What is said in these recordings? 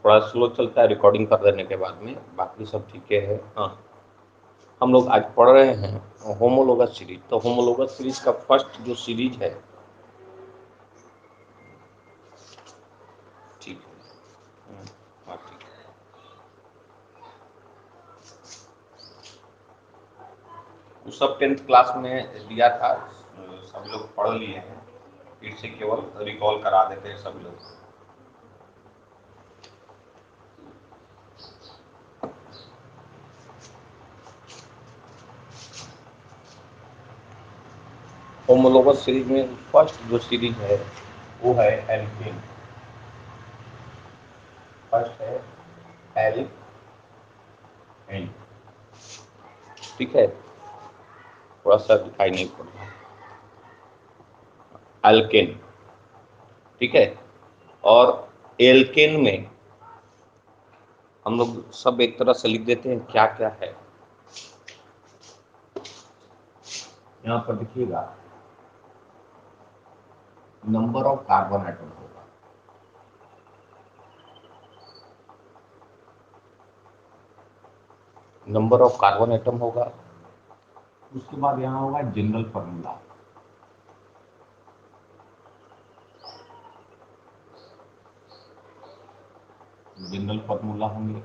थोड़ा स्लो चलता है रिकॉर्डिंग कर देने के बाद में, बाकी सब ठीक है। हाँ, हम लोग आज पढ़ रहे हैं होमोलोगस सीरीज। तो होमोलोगस सीरीज का फर्स्ट जो सीरीज है, ठीक है, हाँ ठीक है, वो सब 10th क्लास में दिया था, सब लोग पढ़ लिए हैं, फिर से केवल रिकॉल करा देते हैं सब लोग। होमोलोगस सीरीज में फर्स्ट जो सीरीज है वो है एल्केन। फर्स्ट है एल्केन, ठीक है, थोड़ा सा दिखाई नहीं पड़ रहा, एल्केन, ठीक है। और एल्केन में हम लोग सब एक तरह से लिख देते हैं क्या क्या है। यहाँ पर देखिएगा नंबर ऑफ कार्बन एटम होगा, नंबर ऑफ कार्बन एटम होगा। उसके बाद यहाँ होगा जनरल फॉर्मूला, जनरल फॉर्मूला होंगे।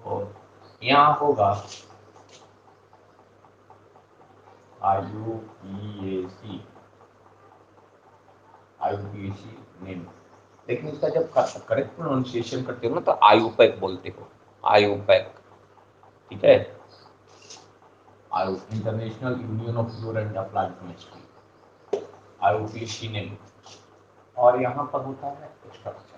और यहाँ होगा IUPAC, IUPAC नेम। लेकिन इसका जब करेक्ट प्रोनाउंसिएशन करते हो ना तो आयुपैक बोलते हो, आयुपैक, ठीक है, आयु international union of pure and applied chemistry, IUPAC name. और यहाँ पर होता है स्ट्रक्चर,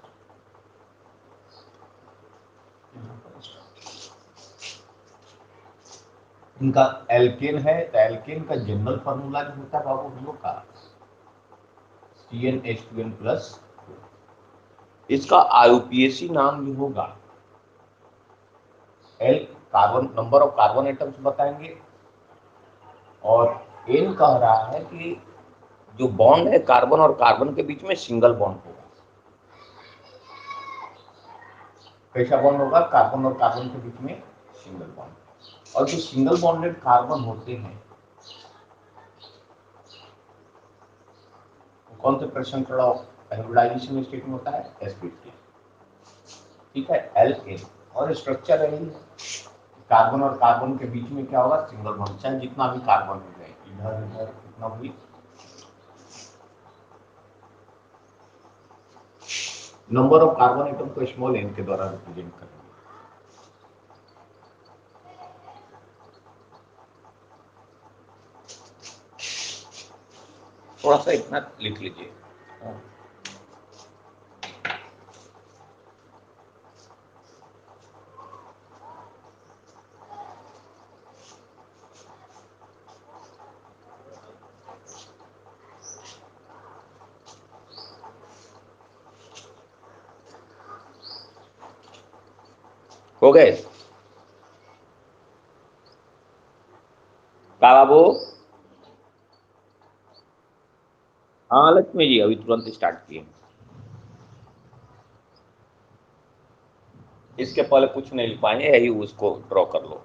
इनका एल्केन है तो एल्केन का जनरल फार्मूला जो होता है बाबू हम लोग का CnH2n+। इसका IUPAC नाम जो होगा, L carbon number of carbon atoms बताएंगे, और एन कह रहा है कि जो बॉन्ड है कार्बन और कार्बन के बीच में सिंगल बॉन्ड होगा। कैसा बॉन्ड होगा? कार्बन और कार्बन के बीच में सिंगल बॉन्ड। और जो सिंगल बॉन्डेड कार्बन होते हैं कौन से प्रेशर हाइब्रिडाइजेशन स्टेट में होता है? sp3, ठीक है, Ln। और स्ट्रक्चर है कार्बन और कार्बन के बीच में क्या होगा? सिंगल बॉन्ड, चाहे जितना भी कार्बन हो जाए, इधर इधर कितना भी। नंबर ऑफ कार्बन एटम को स्मॉल n के द्वारा रिप्रेजेंट करेंगे। थोड़ा सा इतना लिख लीजिए। हो गए का बाबू? हाँ लक्ष्मी जी, अभी तुरंत स्टार्ट किए। इसके पहले कुछ नहीं लिख पाएंगे, यही उसको ड्रॉ कर लो।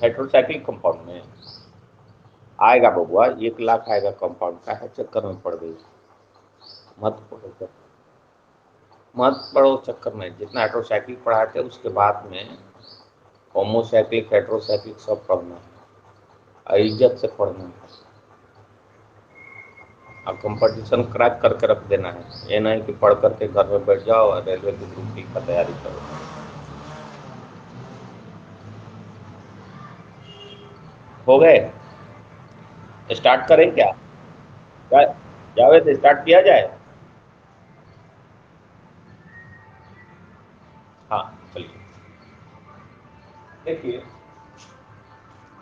हेट्रोसाइक्लिक कंपाउंड में आएगा बबुआ, 1 लाख आएगा कंपाउंड का है, चक्कर में पड़ गई। मत पढ़ो, मत पढ़ो चक्कर में। जितना हेट्रोसाइक्लिक पढ़ाते उसके बाद में होमोसाइक्लिक हेट्रोसाइक्लिक सब पढ़ना है, इज्जत से पढ़ना है, और कंपटीशन क्रैक करके रख देना है। ये नहीं कि पढ़ करके घर में बैठ जाओ और रेलवे की ग्रुप डी का तैयारी करो। हो गए? स्टार्ट करें क्या? जावेद स्टार्ट किया जाए? हाँ चलिए। देखिए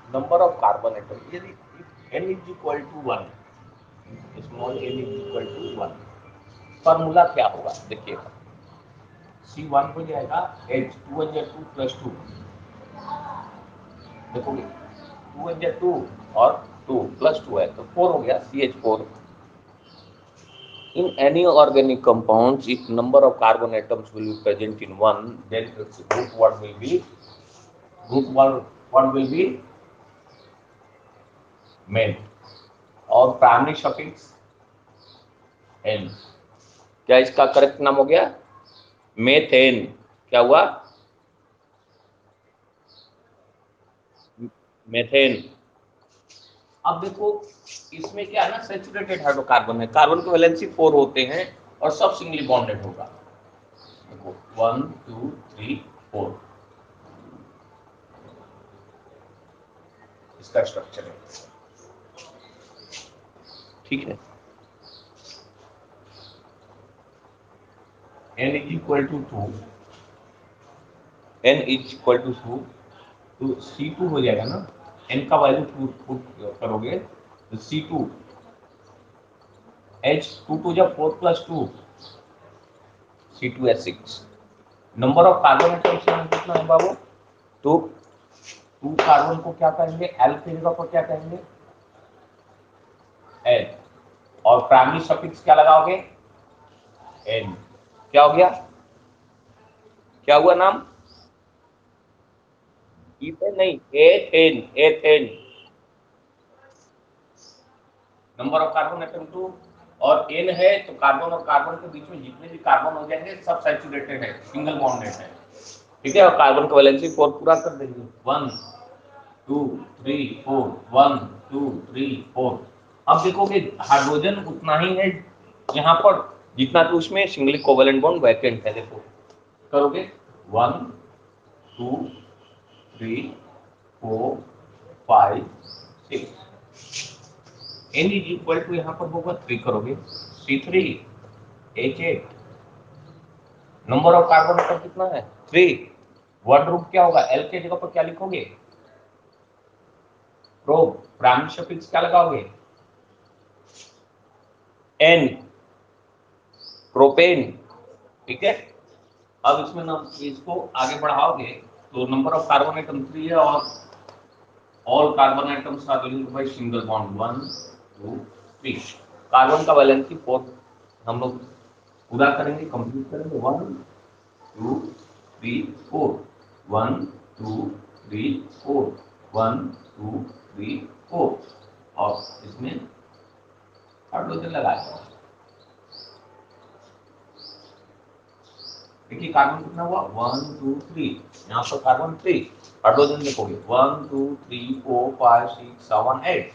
नंबर ऑफ कार्बन एटम, यदि n is equal to 1, small n is equal to 1, formula क्या होगा? देखिएगा C1 हो जाएगा H, 2 2 + 2, देखोगे 2 × 2 और 2 + 2 है तो 4 हो गया CH4। In any organic compounds, if number of carbon atoms will be present in one, then its root word will be main और प्राइमरी सफिक्स n। क्या इसका करेक्ट नाम हो गया मेथेन। क्या हुआ मेथेन। अब देखो इसमें क्या है ना सैचुरेटेड हाइड्रोकार्बन है, कार्बन के वैलेंसी 4 होते हैं और सब सिंगली बॉन्डेड होगा। देखो 1 2 3 4 इसका स्ट्रक्चर है, ठीक है। n = 2 n = 2 तो C2 हो जाएगा ना, n का वैल्यू पुट करोगे तो C2 H22 जब 4 + 2 C2H6। Number of carbon atoms यहाँ कितना है बाबू, तो 2 कार्बन को क्या कहेंगे एल की जगह पर क्या कहेंगे एल, और प्राइमरी सफिक्स क्या लगाओगे एन। क्या हो गया, क्या हुआ नाम इथेन नहीं ethane, ethane. Number of carbon atom 2 और n है तो कार्बन और कार्बन के बीच में जितने भी कार्बन हो जाएंगे सब सैचुरेटेड है, सिंगल बॉन्डेड है, ठीक है। और कार्बन का वैलेंसी 4 पूरा कर देंगे 1 2 3 4 1 2 3 4। अब देखोगे हाइड्रोजन उतना ही है यहाँ पर जितना कि उसमें सिंगली कोवेलेंट बॉन्ड वैकेंट है। देखो करोगे 1 2 3 4 5 6 n = यहाँ पर होगा 3 करोगे C3H8। Number of carbon atom कितना है 3। वर्ड ग्रुप क्या होगा L के जगह पर क्या लिखोगे प्रो, प्राइमरी सफिक्स क्या लगाओगे N, प्रोपेन, ठीक है। अब इसमें इसको आगे बढ़ाओगे तो नंबर ऑफ कार्बन एटम 3 है और all carbon atoms are linked by single bond 1 2 3। Carbon का वैलेंसी 4 हम लोग पूरा करेंगे, कंप्लीट करेंगे 1 2 3 4 1 2 3 4 1 2 3 4 और इसमें हाइड्रोजन लगाया। देखिए कार्बन कितना हुआ 1 2 3, यहाँ पर कार्बन 3, हाइड्रोजन देखोगे 1 2 3 4 5 6 7 8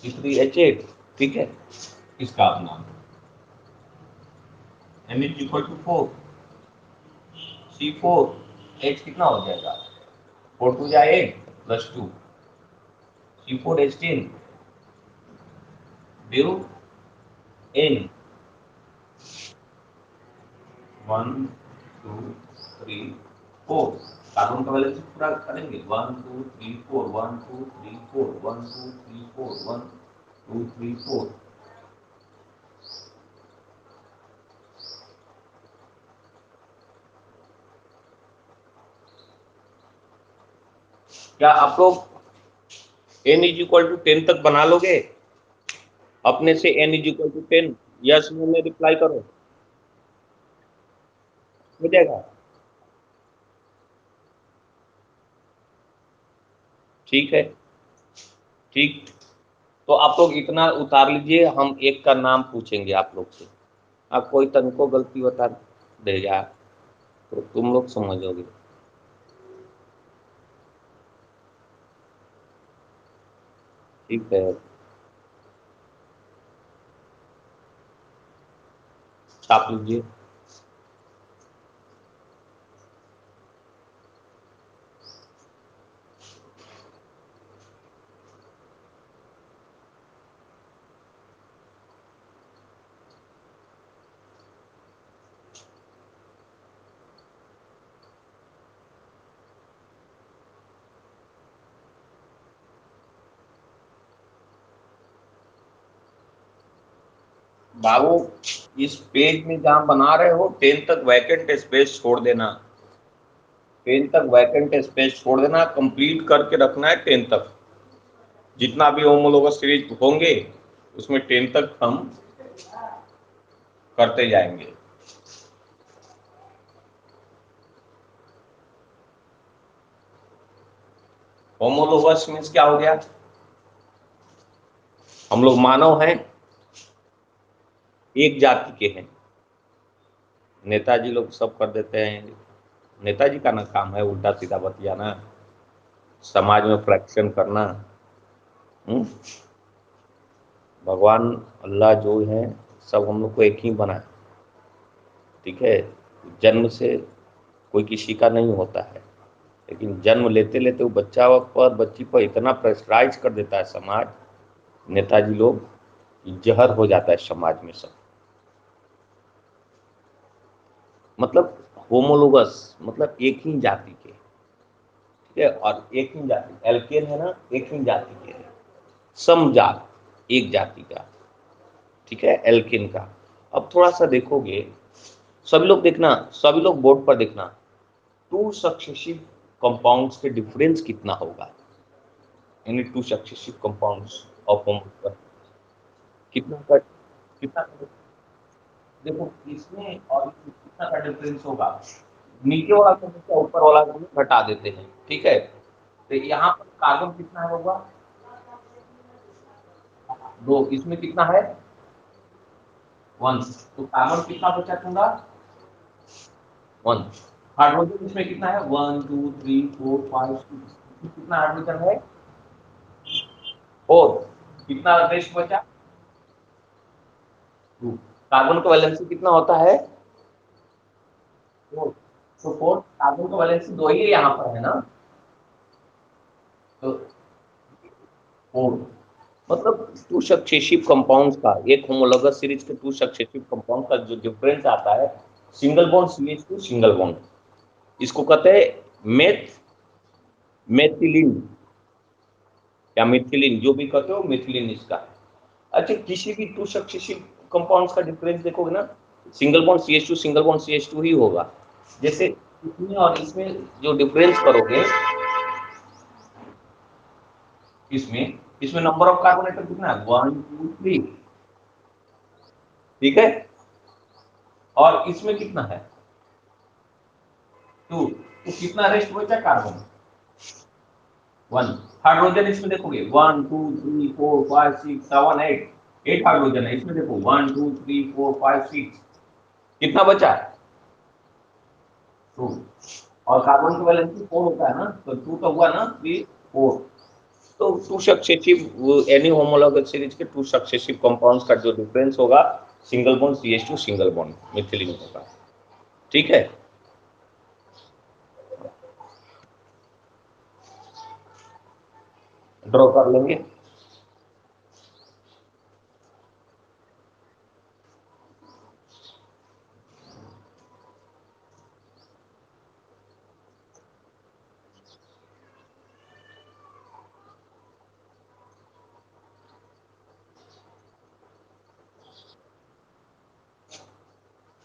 C3H8, ठीक है। इसका नाम M = 4 C4 H कितना हो जाएगा 4 2 8 + 2 C4H10 0 N 1 2 3 4। कार्बन का वैलेंसी पूरा करेंगे 1 2 3 4 1 2 3 4 1 2 3 4 1 2 3 4। क्या आप लोग n = 10 तक बना लोगे अपने से n = 10? यस में रिप्लाई करो, हो जाएगा ठीक है, ठीक। तो आप लोग इतना उतार लीजिए, हम एक का नाम पूछेंगे आप लोग से, आप कोई तनको गलती बता देगा तो तुम लोग समझोगे, ठीक है। छाप लीजिए। बाबू इस पेज में जहां बना रहे हो 10 तक वैकेंट स्पेस छोड़ देना, 10 तक वैकेंट स्पेस छोड़ देना, कंप्लीट करके रखना है 10 तक। जितना भी होमोलोगस सीरीज होंगे उसमें 10 तक हम करते जाएंगे। होमोलोगस मीन्स क्या हो गया? हम लोग मानव हैं, एक जाति के हैं। नेताजी लोग सब कर देते हैं, नेताजी का ना काम है उल्टा सीधा बतियाना, समाज में फ्रैक्शन करना। भगवान अल्लाह जो है सब हम लोग को एक ही बनाए, ठीक है। जन्म से कोई किसी का नहीं होता है, लेकिन जन्म लेते लेते वो बच्चा पर बच्ची पर इतना प्रेशराइज कर देता है समाज, नेताजी लोग, जहर हो जाता है समाज में सब। मतलब होमोलोगस मतलब एक ही जाति के, ठीक है, और एक ही जाति एल्केन है ना, एक ही जाति के है, समजात एक जाति का, ठीक है, एल्केन का। अब थोड़ा सा देखोगे, सभी लोग देखना, सभी लोग बोर्ड पर देखना, टू सक्सेसिव कंपाउंड्स के डिफरेंस कितना होगा, यानी टू सक्सेसिव कंपाउंड्स ऑफ कितना का, कितना का, देखो इसमें और इसमें कितना का डिफरेंस होगा। नीचे वाला को हमेशा ऊपर वाला को घटा देते हैं, ठीक है। तो यहाँ पर कार्बन कितना होगा? 2, इसमें कितना है? 1, तो कार्बन कितना बचा दूंगा? 1। हाइड्रोजन इसमें कितना है? 1 2 3 4 5 6, कितना हाइड्रोजन है? 4। कितना रेस्ट बचा? 2। कार्बन का वैलेंसी कितना होता है? 4। तो 4 कार्बन का वैलेंसी 2 ही यहाँ पर है ना, तो 4। मतलब टू सक्सेसिव कंपाउंड्स का, एक होमोलोगस सीरीज के टू सक्सेसिव कंपाउंड का जो डिफरेंस आता है, single bond CH2 single bond, इसको कहते हैं मेथिलीन या मिथिलीन, जो भी कहते हो मिथिलीन इसका। अच्छा, किसी भी टू सक्सेसिव कंपाउंड्स का डिफरेंस देखोगे ना, single bond CH2 single bond CH2 ही होगा। जैसे इसमें और इसमें जो डिफरेंस करोगे, इसमें इसमें नंबर ऑफ कार्बन एटम कितना है? 1 2 3, ठीक है, और इसमें कितना है? 2। तो कितना रेस्ट बचा कार्बन? 1। हाइड्रोजन इसमें देखोगे 1 2 3 4 5 6 7 8, 8 हाइड्रोजन है इसमें, देखो 1 2 3 4 5 6, कितना बचा? 2। और कार्बन का वैलेंसी 4 होता है ना, तो 2 का हुआ ना 3 4। तो two successive any homologous series के टू सक्सेसिव कंपाउंड्स का जो डिफरेंस होगा, single bond CH2 single bond methylene होगा, ठीक है। ड्रॉ कर लेंगे।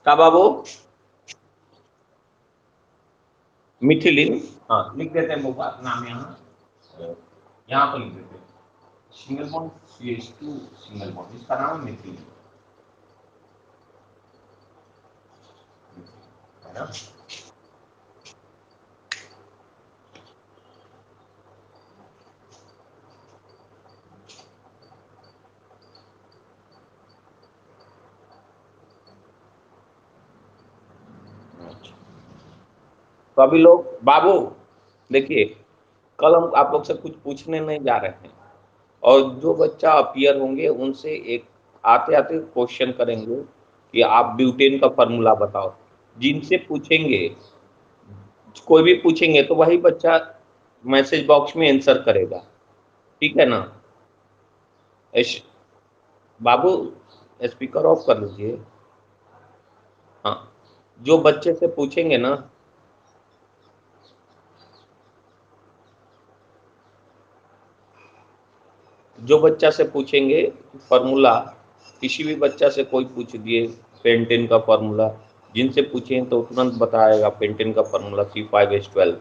का बाबू? मिथिलीन, हाँ लिख देते हैं बुका नाम, यहाँ पर लिख देते हैं, single bond CH2 single bond, इसका नाम है मिथिलीन, है ना। तो अभी लोग बाबू देखिए, कल हम आप लोग से कुछ पूछने नहीं जा रहे हैं, और जो बच्चा अपीयर होंगे उनसे एक आते आते क्वेश्चन करेंगे कि आप ब्यूटेन का फॉर्मूला बताओ। जिनसे पूछेंगे, कोई भी पूछेंगे तो वही बच्चा मैसेज बॉक्स में आंसर करेगा, ठीक है ना। बाबू स्पीकर ऑफ कर लीजिए। हाँ, जो बच्चे से पूछेंगे ना, जो बच्चा से पूछेंगे फॉर्मूला, किसी भी बच्चा से कोई पूछ दिए पेंटेन का फॉर्मूला, जिनसे पूछें तो तुरंत बताएगा पेंटेन का फॉर्मूला C5H12,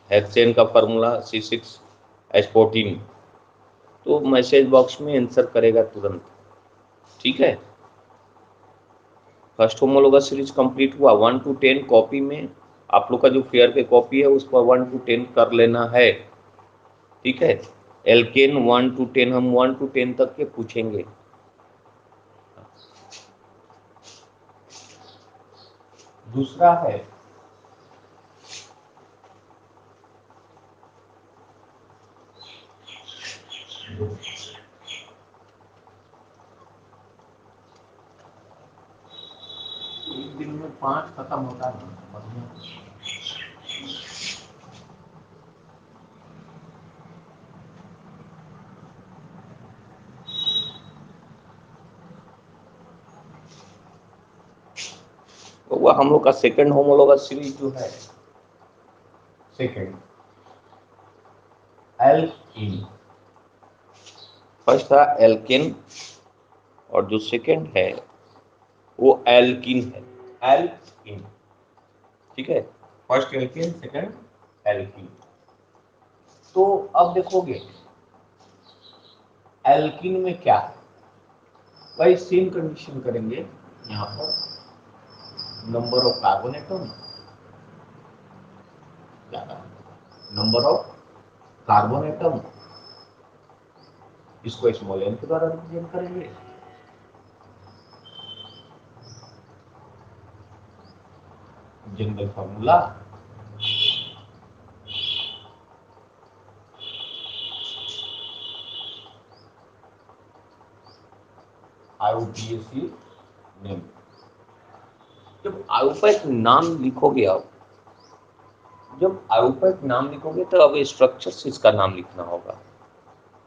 हेक्सेन का फॉर्मूला C6H14, तो मैसेज बॉक्स में आंसर करेगा तुरंत। ठीक है, फर्स्ट होमोलोगस सीरीज कंप्लीट हुआ। 1 to 10 कॉपी में आप लोग का जो फेयर के कॉपी है उस पर 1 to 10 कर लेना है। ठीक है, एल्केन 1 to 10 हम 1 to 10 तक के पूछेंगे। दूसरा है एक दिन में 5 खत्म होता है। वो हम लोग का सेकंड होमोलोगस सीरीज जो है, सेकंड एल्कीन। फर्स्ट था एल्केन और जो सेकंड है वो एल्कीन है, एल्कीन। ठीक है, फर्स्ट एल्केन सेकंड एल्कीन। तो अब देखोगे एल्कीन में क्या है, वही सेम कंडीशन करेंगे। यहाँ पर नंबर ऑफ कार्बन एटम ज्यादा, नंबर ऑफ कार्बन एटम इसको स्मॉल एन के द्वारा रिप्रेजेंट करेंगे। General formula IUPAC name. जब आयुपैक नाम लिखोगे, आप जब आयुपैक नाम लिखोगे तो अब स्ट्रक्चर से इसका नाम लिखना होगा।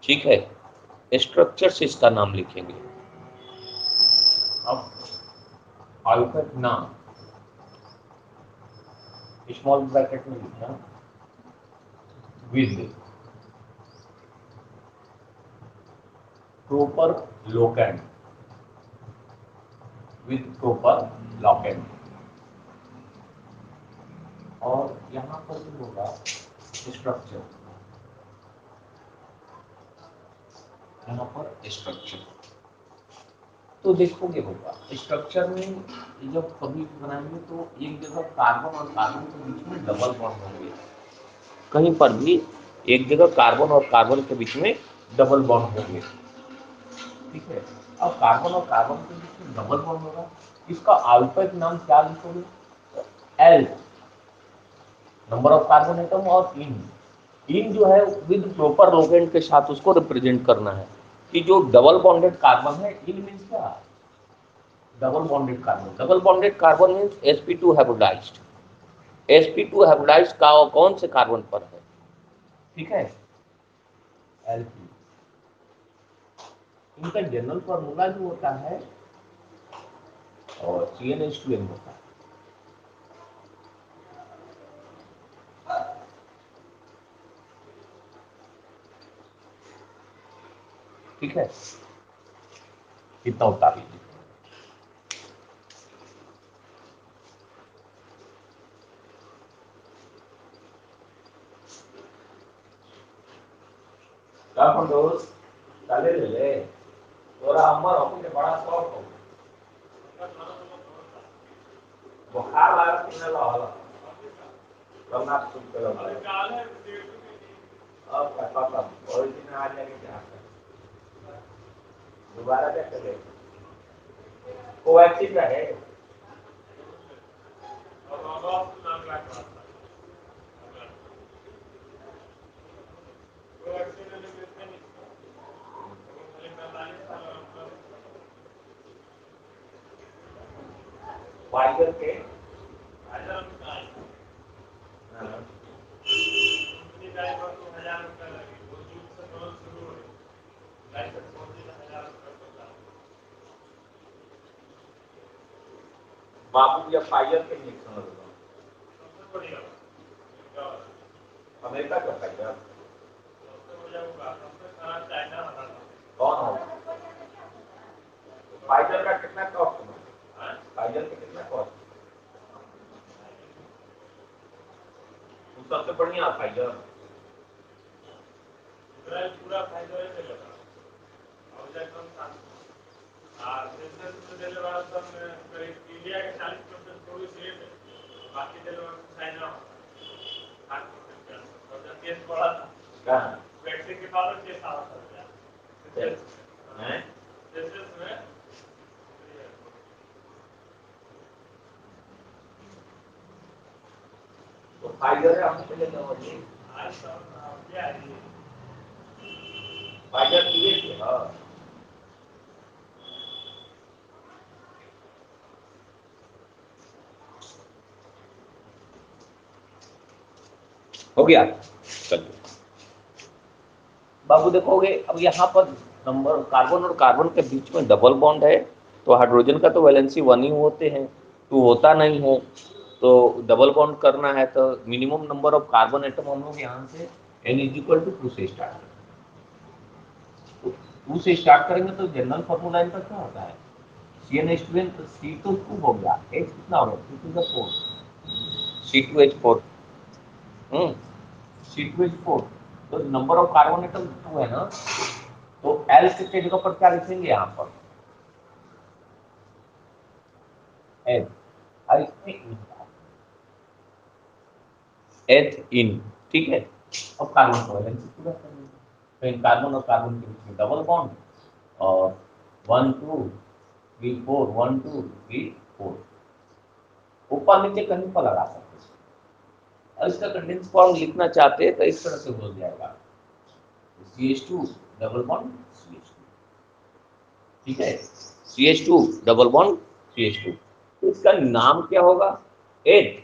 ठीक है, स्ट्रक्चर से इसका नाम लिखेंगे। अब आयुपैक नाम स्मॉल ब्रैकेट में लिखना विद प्रॉपर लोकेंड, विद प्रॉपर लोकेंड। और यहाँ पर जो होगा स्ट्रक्चर, यहाँ पर स्ट्रक्चर। तो देखोगे होगा स्ट्रक्चर में जब कभी बनाएंगे तो एक जगह कार्बन और कार्बन के बीच में डबल बॉन्ड होंगे। कहीं पर भी एक जगह कार्बन और कार्बन के बीच में डबल बॉन्ड होंगे। ठीक है, अब कार्बन और कार्बन के बीच में डबल बॉन्ड होगा, इसका आल्फाबेट नाम क्या लिखोगे? L, number of carbon atom, और इन। इन जो है विद प्रॉपर लोकेंट के साथ उसको रिप्रेजेंट करना है कि जो डबल बॉन्डेड कार्बन है, इन मींस क्या? Double bonded carbon. Double bonded carbon means sp2 hybridized. sp2 hybridized का कौन से कार्बन पर है? ठीक है, एल्कीन। इनका जनरल फॉर्मूला जो होता है और CnH2n होता है। ठीक है, कितना उतार लीजिए। दोस्त चले ले तोरा अमर अपने बड़ा शौक हो, बुखार लगा कि ना लगा करना शुरू करो। अब खत्म, ओरिजिनल आ जाएगा क्या दोबारा क्या चले? कोवैक्सीन का है। फाइजर के बाबू या फाइजर के इंजेक्शन लगेगा। अमेरिका का फाइजर कौन होगा? फाइजर का कितना कॉस्ट है? फाइजर का कितना कॉस्ट? सबसे बढ़िया फाइजर फाइबर है हमने पहले फाइबर किए हाँ हो गया। चलिए बाबू देखोगे अब यहाँ पर नंबर कार्बन और कार्बन के बीच में डबल बॉन्ड है, तो हाइड्रोजन का तो वैलेंसी 1 ही होते हैं, 2 होता नहीं है, तो डबल बॉन्ड करना है तो minimum number of carbon atom हम लोग यहाँ से n=2 से स्टार्ट करेंगे। 2 से स्टार्ट करेंगे तो जनरल फॉर्मूला इनका क्या होता है CnH2n, तो C तो 2 हो गया, H कितना हो गया 2 to the 4 C2H4 C2H4, तो नंबर ऑफ कार्बन एटम 2 है ना, तो L की जगह पर क्या लिखेंगे यहाँ पर H, और इसमें H इन, ठीक है। अब कार्बन का वैलेंसी पूरा करेंगे, तो इन कार्बन और कार्बन के बीच में डबल बॉन्ड और 1 2 3 4 1 2 3 4 ऊपर नीचे कहीं पर लगा सकते हैं। और इसका कंडेंस फॉर्म लिखना चाहते हैं तो इस तरह से हो जाएगा CH2 डबल बॉन्ड CH2, ठीक है, CH2 डबल बॉन्ड CH2, तो इसका नाम क्या होगा 8,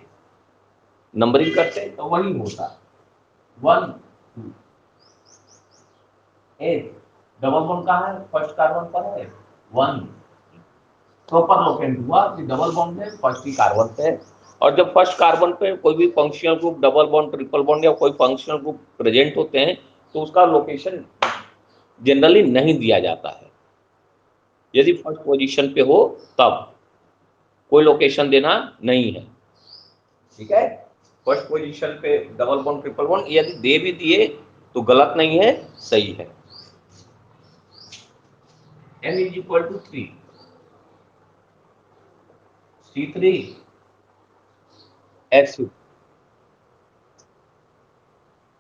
नंबरिंग करते हैं तो वही होता 1 2 8, डबल बॉन्ड कहाँ है फर्स्ट कार्बन पर है 1, प्रॉपर लोकेंट हुआ कि डबल बॉन्ड है फर्स्ट ही कार्बन पे है, और जब फर्स्ट कार्बन पे कोई भी functional group double bond triple bond या कोई फंक्शनल ग्रुप प्रेजेंट होते हैं तो उसका लोकेशन जनरली नहीं दिया जाता है, यदि फर्स्ट पोजीशन पे हो तब कोई लोकेशन देना नहीं है, ठीक है। फर्स्ट पोजीशन पे डबल बॉन्ड ट्रिपल बॉन्ड यदि दे भी दिए तो गलत नहीं है, सही है। n=3 C3 H2,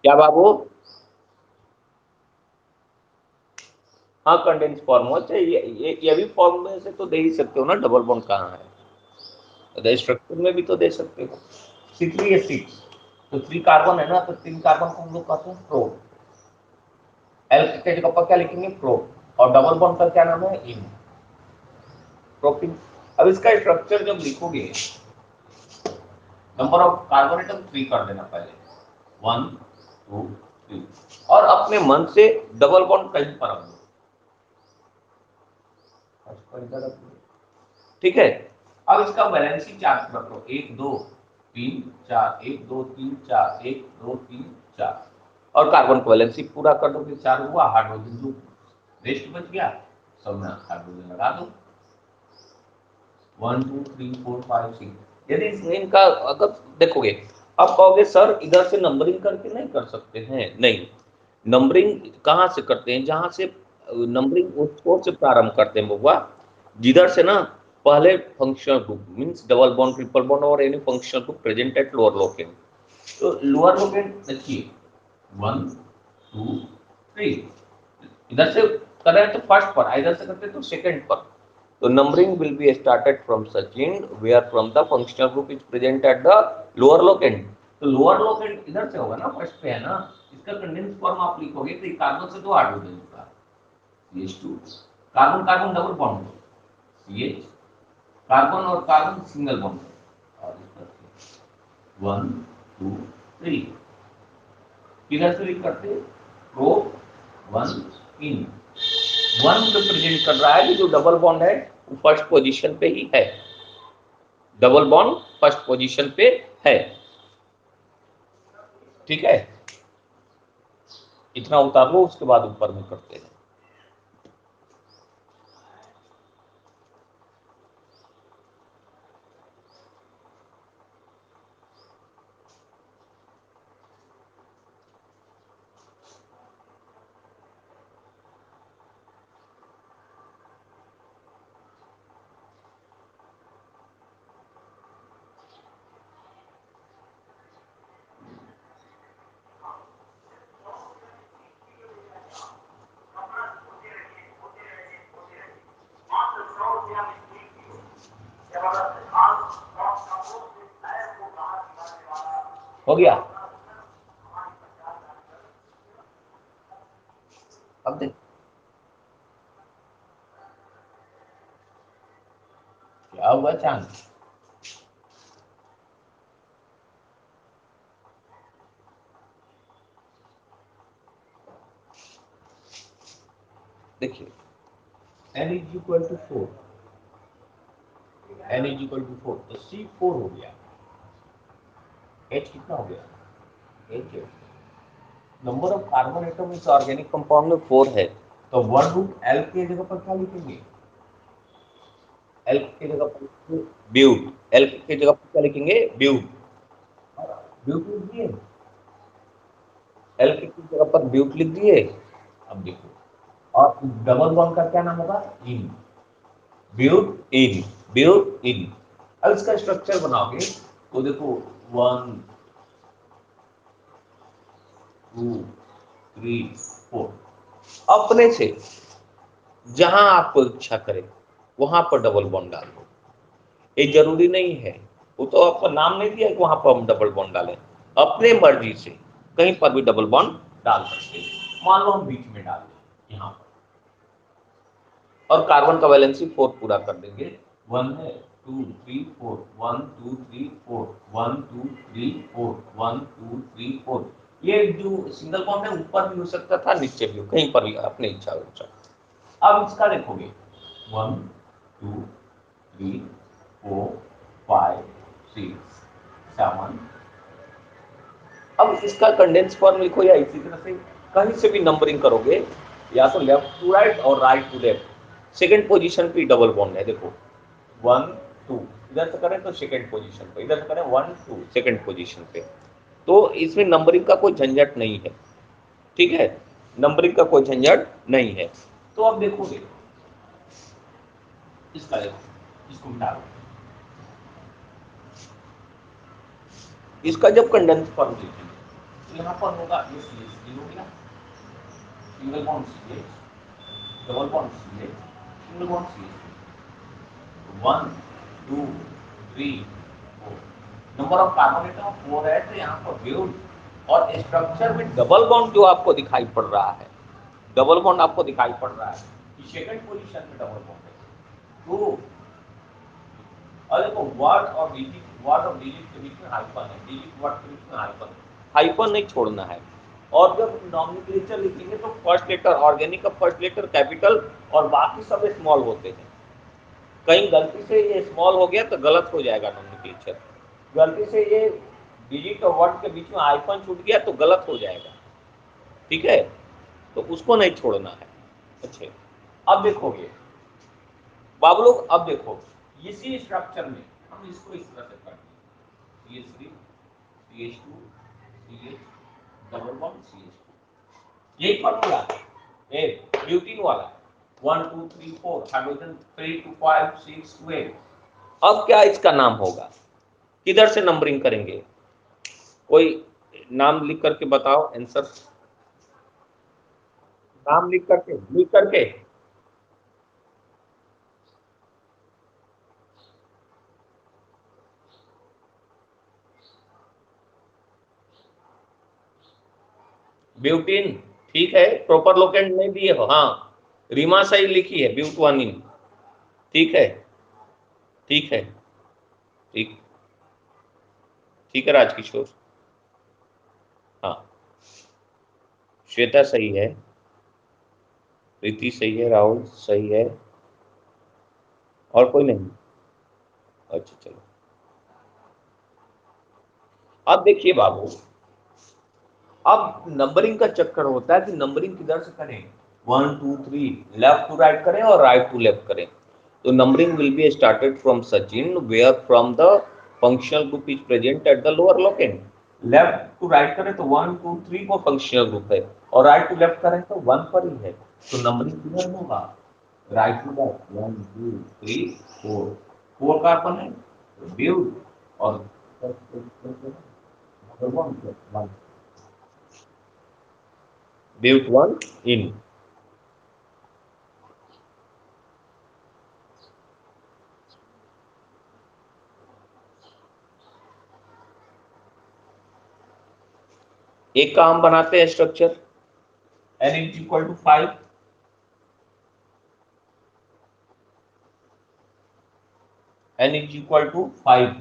क्या बाबू, हाँ कंडेंस फॉर्म हो चाहिए, ये भी फॉर्म में से तो दे ही सकते हो ना, डबल बॉन्ड कहाँ है, स्ट्रक्चर में भी तो दे सकते हो। C3H6, तो 3 कार्बन है ना, तो 3 कार्बन को हम लोग कहते हैं प्रो, एल के जगह पर क्या लिखेंगे प्रो, और डबल बॉन्ड का क्या नाम है इन, प्रोपीन। अब इसका स्ट्रक्चर जब लिखोगे नंबर ऑफ कार्बन एटम 3 कर देना पहले 1 2 3, और अपने मन से डबल बॉन्ड कहीं पर रख दो, ठीक है। अब इसका वैलेंसी चार्ज रख लो 1 2 3 4 1 2 3 4 1 2 3 4, और कार्बन का वैलेंसी पूरा कर दो, 4 हुआ, हाइड्रोजन जो वेस्ट बच गया सब में हाइड्रोजन लगा दो 1 2 3 4 5 6। यदि इसमें का अगर देखोगे अब कहोगे सर इधर से नंबरिंग करके नहीं कर सकते हैं, नहीं, नंबरिंग कहाँ से करते हैं, जहां से नंबरिंग उस छोर से प्रारंभ करते हैं बउआ, जिधर से ना पहले functional group means double bond triple bond और any functional group present at lower locant, तो लोअर लोकेंट देखिए 1 2 3, इधर से कर रहे हैं तो फर्स्ट पर, इधर से करते हैं तो सेकंड पर, तो numbering will be started from such end where from the functional group is present at the lower locant, तो lower locant इधर से होगा ना, फर्स्ट पे है ना, इसका कंडेंस फॉर्म आप लिखोगे तो कार्बन से 2 हाइड्रोजन होगा CH2, carbon carbon double bond CH, carbon और कार्बन सिंगल बॉन्ड, और इस तरह से 1 2 3, किधर से लिख करते प्रो 1 इन, 1 रिप्रेजेंट कर रहा है कि जो डबल बॉन्ड है वो फर्स्ट पोजीशन पे ही है, डबल बॉन्ड फर्स्ट पोजीशन पे है, ठीक है। इतना उतार लो उसके बाद ऊपर में करते हैं। हो गया। अब देख क्या हुआ चांद। देखिए n is equal to 4, n is equal to 4 तो C4 हो गया। H कितना हो गया? H है। नंबर ऑफ कार्बन एटम इस ऑर्गेनिक कंपाउंड में 4 है, तो 1√L की जगह पर क्या लिखेंगे? L की जगह पर ब्यूट, L की जगह पर क्या लिखेंगे? ब्यूट। ब्यूट लिख दिए, L की जगह पर ब्यूट लिख दिए। अब देखो, और डबल बॉन्ड का क्या नाम होगा? इन, ब्यूट इन, ब्यूट इन। अब इसका स्ट्रक्चर बनाओगे तो देखो 1 2 3 4, अपने से जहां आपको इच्छा करे वहां पर डबल बॉन्ड डाल दो। ये जरूरी नहीं है, वो तो आपका नाम नहीं दिया कि वहां पर हम डबल बॉन्ड डालें, अपने मर्जी से कहीं पर भी डबल बॉन्ड डाल सकते हैं। मान लो हम बीच में डाल दें यहाँ पर, और कार्बन का वैलेंसी 4 पूरा कर देंगे। 1 है, 2 3 4, 1 2 3 4, 1 2 3 4, 1 2 3 4। ये जो सिंगल बॉन्ड है ऊपर भी हो सकता था, नीचे भी हो, कहीं पर भी अपनी इच्छा अनुसार। अब इसका देखोगे 1 2 3 4 5 6 7। अब इसका कंडेंस फॉर्म लिखो, या इसी तरह से कहीं से भी नंबरिंग करोगे, या तो लेफ्ट टू राइट और right to left. Second position पे डबल बॉन्ड है, देखो 1 2, इधर से करें तो सेकंड पोजीशन पे, इधर से करें 1 2 सेकंड पोजीशन पे। तो इसमें नंबरिंग का कोई झंझट नहीं है, ठीक है, नंबरिंग का कोई झंझट नहीं है। तो अब देखोगे इसका, देखो इसको मिटा दो, इसका जब कंडेंस फॉर्म लिखेंगे तो यहाँ पर होगा ये CH3 हो गया, single bond CH, double bond CH, single bond CH, 1 2 3 4। Number of carbon atom 4 है, तो यहाँ पर ब्यूट, और स्ट्रक्चर में डबल बॉन्ड जो आपको दिखाई पड़ रहा है, डबल बॉन्ड आपको दिखाई पड़ रहा है कि सेकंड पोजीशन में डबल बॉन्ड है। तो और देखो वर्ड और डिजिट, वर्ड और डिजिट के बीच में हाइफन है, डिजिट वर्ड के बीच में हाइफन है, हाइफन नहीं छोड़ना है। और जब नॉमेनक्लेचर लिखेंगे तो फर्स्ट लेटर ऑर्गेनिक का फर्स्ट लेटर कैपिटल और बाकी सब स्मॉल होते हैं। कहीं गलती से ये स्मॉल हो गया तो गलत हो जाएगा नॉमेनक्लेचर, गलती से ये डिजिट और वर्ड के बीच में हाइफन छूट गया तो गलत हो जाएगा, ठीक है, तो उसको नहीं छोड़ना है। अच्छा, अब देखोगे बाबू लोग, अब देखो इसी स्ट्रक्चर में हम इसको इस तरह से करते हैं, CH3 CH2 CH double bond CH2, यही फॉर्मूला है, ए ब्यूटीन वाला 1 2 3 4, हाइड्रोजन 3 2 5 6 2 8। अब क्या इसका नाम होगा, किधर से नंबरिंग करेंगे? कोई नाम लिख करके बताओ आंसर, नाम लिख करके ब्यूटीन, ठीक है, प्रॉपर लोकेंट नहीं दिए हो, हाँ रीमा सही लिखी है, ब्यूटवानिन, ठीक है, ठीक है, ठीक, ठीक है राजकिशोर, हाँ श्वेता सही है, प्रीति सही है, राहुल सही है, और कोई नहीं? अच्छा चलो, अब देखिए बाबू, अब नंबरिंग का चक्कर होता है कि नंबरिंग किधर से करें, 1 2 3 लेफ्ट टू राइट करें और राइट टू लेफ्ट करें। तो numbering will be started from सचिन, where from the functional group is present at the lower locant. Left to right करें तो 1 2 3 को फंक्शनल ग्रुप है, और राइट टू लेफ्ट करें तो 1 पर ही है। तो नंबरिंग किधर होगा, राइट टू लेफ्ट, 1 2 3 4, 4 कार्बन है, ब्यूट, और ब्यूट 1 इन। एक का हम बनाते हैं structure, n is equal to 5, n is equal to 5,